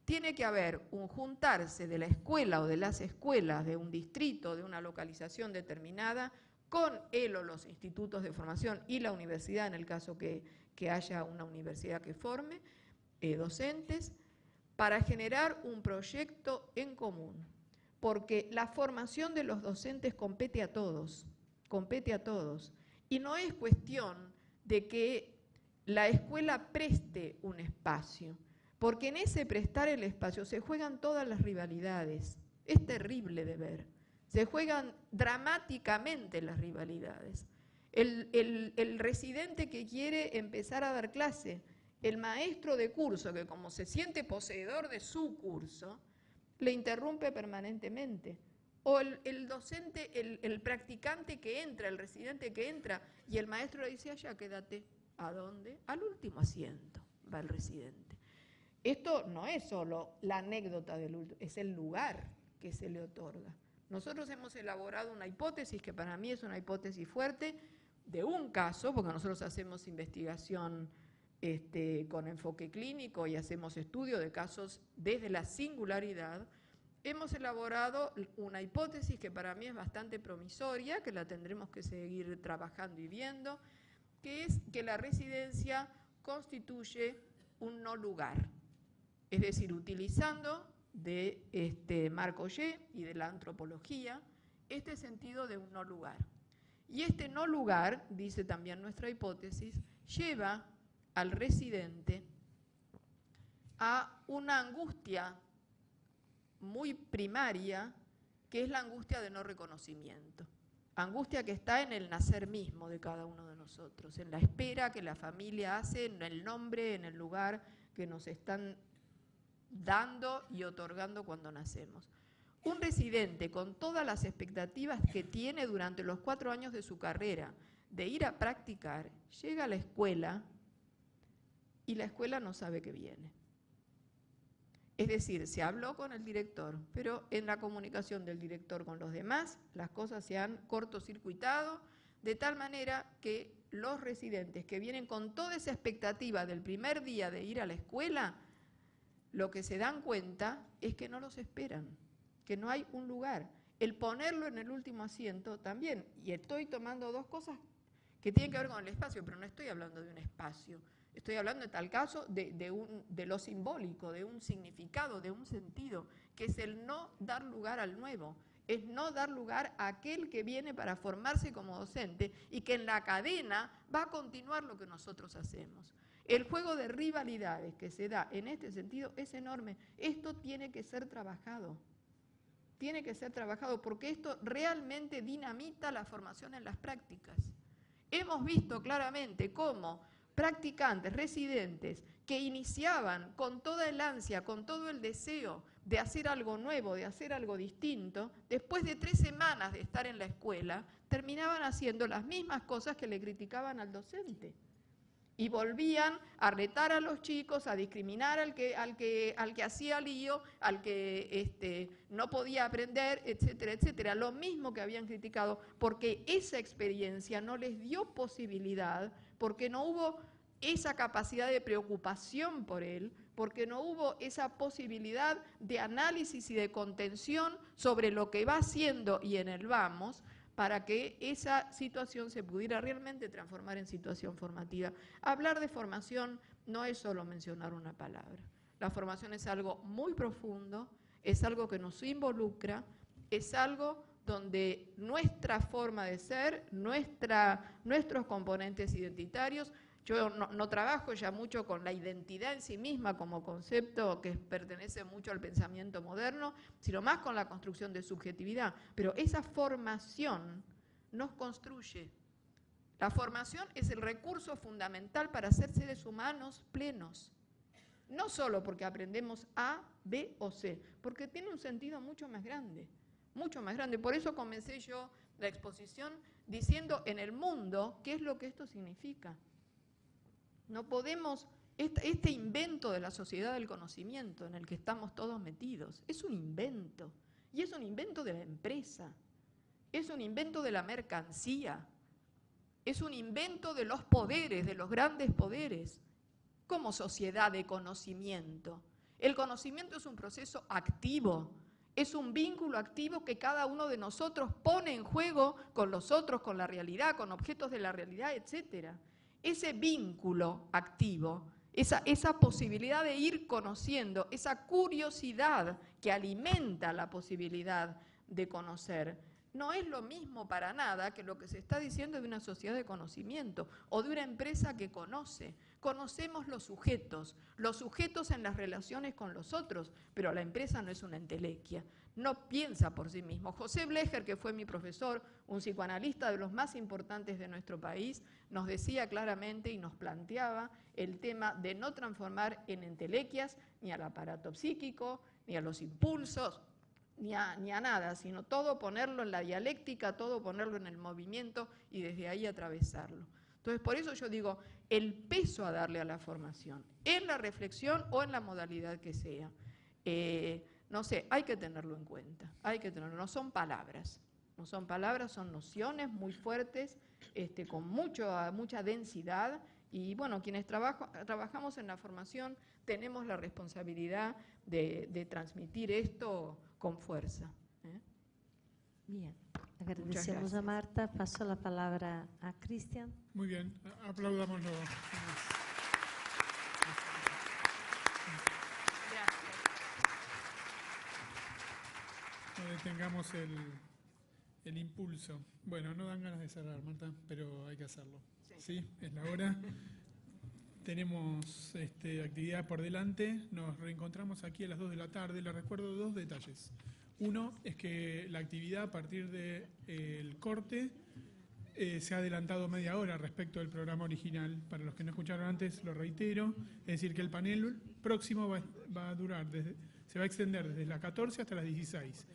Tiene que haber un juntarse de la escuela o de las escuelas de un distrito, de una localización determinada, con él o los institutos de formación y la universidad, en el caso que haya una universidad que forme docentes, para generar un proyecto en común. Porque la formación de los docentes compete a todos, compete a todos. Y no es cuestión de que la escuela preste un espacio, porque en ese prestar el espacio se juegan todas las rivalidades. Es terrible de ver. Se juegan dramáticamente las rivalidades. El residente que quiere empezar a dar clase, el maestro de curso que como se siente poseedor de su curso, le interrumpe permanentemente. O el docente, el practicante que entra, el residente que entra, y el maestro le dice, allá quédate. ¿A dónde? Al último asiento va el residente. Esto no es solo la anécdota del último, es el lugar que se le otorga. Nosotros hemos elaborado una hipótesis que para mí es una hipótesis fuerte de un caso, porque nosotros hacemos investigación con enfoque clínico y hacemos estudio de casos desde la singularidad. Hemos elaborado una hipótesis que para mí es bastante promisoria, que la tendremos que seguir trabajando y viendo, que es que la residencia constituye un no lugar. Es decir, utilizando de Marc Augé y de la antropología, este sentido de un no lugar. Y este no lugar, dice también nuestra hipótesis, lleva al residente a una angustia muy primaria, que es la angustia de no reconocimiento. Angustia que está en el nacer mismo de cada uno de nosotros, en la espera que la familia hace, en el nombre, en el lugar que nos están dando y otorgando cuando nacemos. Un residente con todas las expectativas que tiene durante los 4 años de su carrera de ir a practicar, llega a la escuela y la escuela no sabe que viene. Es decir, se habló con el director, pero en la comunicación del director con los demás, las cosas se han cortocircuitado, de tal manera que los residentes que vienen con toda esa expectativa del primer día de ir a la escuela, lo que se dan cuenta es que no los esperan. que no hay un lugar. El ponerlo en el último asiento también, y estoy tomando dos cosas que tienen que ver con el espacio, pero no estoy hablando de un espacio, estoy hablando en tal caso de lo simbólico, de un significado, de un sentido, que es el no dar lugar al nuevo, es no dar lugar a aquel que viene para formarse como docente y que en la cadena va a continuar lo que nosotros hacemos. El juego de rivalidades que se da en este sentido es enorme. Esto tiene que ser trabajado. Tiene que ser trabajado porque esto realmente dinamita la formación en las prácticas. Hemos visto claramente cómo practicantes, residentes, que iniciaban con toda el ansia, con todo el deseo de hacer algo nuevo, de hacer algo distinto, después de 3 semanas de estar en la escuela, terminaban haciendo las mismas cosas que le criticaban al docente. Y volvían a retar a los chicos, a discriminar al que hacía lío, al que no podía aprender, etcétera, etcétera. Lo mismo que habían criticado, porque esa experiencia no les dio posibilidad, porque no hubo esa capacidad de preocupación por él, porque no hubo esa posibilidad de análisis y de contención sobre lo que va haciendo y en el vamos, para que esa situación se pudiera realmente transformar en situación formativa. Hablar de formación no es solo mencionar una palabra. La formación es algo muy profundo, es algo que nos involucra, es algo donde nuestra forma de ser, nuestros componentes identitarios. Yo no trabajo ya mucho con la identidad en sí misma como concepto que pertenece mucho al pensamiento moderno, sino más con la construcción de subjetividad. Pero esa formación nos construye. La formación es el recurso fundamental para ser seres humanos plenos. No solo porque aprendemos A, B o C, porque tiene un sentido mucho más grande. Mucho más grande. Por eso comencé yo la exposición diciendo en el mundo qué es lo que esto significa. No podemos, este invento de la sociedad del conocimiento en el que estamos todos metidos, es un invento, y es un invento de la empresa, es un invento de la mercancía, es un invento de los poderes, de los grandes poderes, como sociedad de conocimiento. El conocimiento es un proceso activo, es un vínculo activo que cada uno de nosotros pone en juego con los otros, con la realidad, con objetos de la realidad, etcétera. Ese vínculo activo, esa posibilidad de ir conociendo, esa curiosidad que alimenta la posibilidad de conocer, no es lo mismo para nada que lo que se está diciendo de una sociedad de conocimiento o de una empresa que conoce. Conocemos los sujetos en las relaciones con los otros, pero la empresa no es una entelequia, no piensa por sí mismo. José Blecher, que fue mi profesor, un psicoanalista de los más importantes de nuestro país, nos decía claramente y nos planteaba el tema de no transformar en entelequias ni al aparato psíquico, ni a los impulsos, ni a nada, sino todo ponerlo en la dialéctica, todo ponerlo en el movimiento y desde ahí atravesarlo. Entonces, por eso yo digo, el peso a darle a la formación, en la reflexión o en la modalidad que sea, no sé, hay que tenerlo en cuenta, no son palabras, son nociones muy fuertes, con mucha densidad, y bueno, quienes trabajamos en la formación tenemos la responsabilidad de transmitir esto con fuerza. Bien, agradecemos a Marta. Paso la palabra a Cristian. Muy bien, aplaudámoslo. Gracias. No detengamos el impulso. Bueno, no dan ganas de cerrar, Marta, pero hay que hacerlo. Sí, es la hora. Tenemos actividad por delante. Nos reencontramos aquí a las 2 de la tarde. Les recuerdo 2 detalles. Uno es que la actividad a partir del corte se ha adelantado media hora respecto del programa original. Para los que no escucharon antes, lo reitero. Es decir, que el panel próximo va a durar, se va a extender desde las 14 hasta las 16.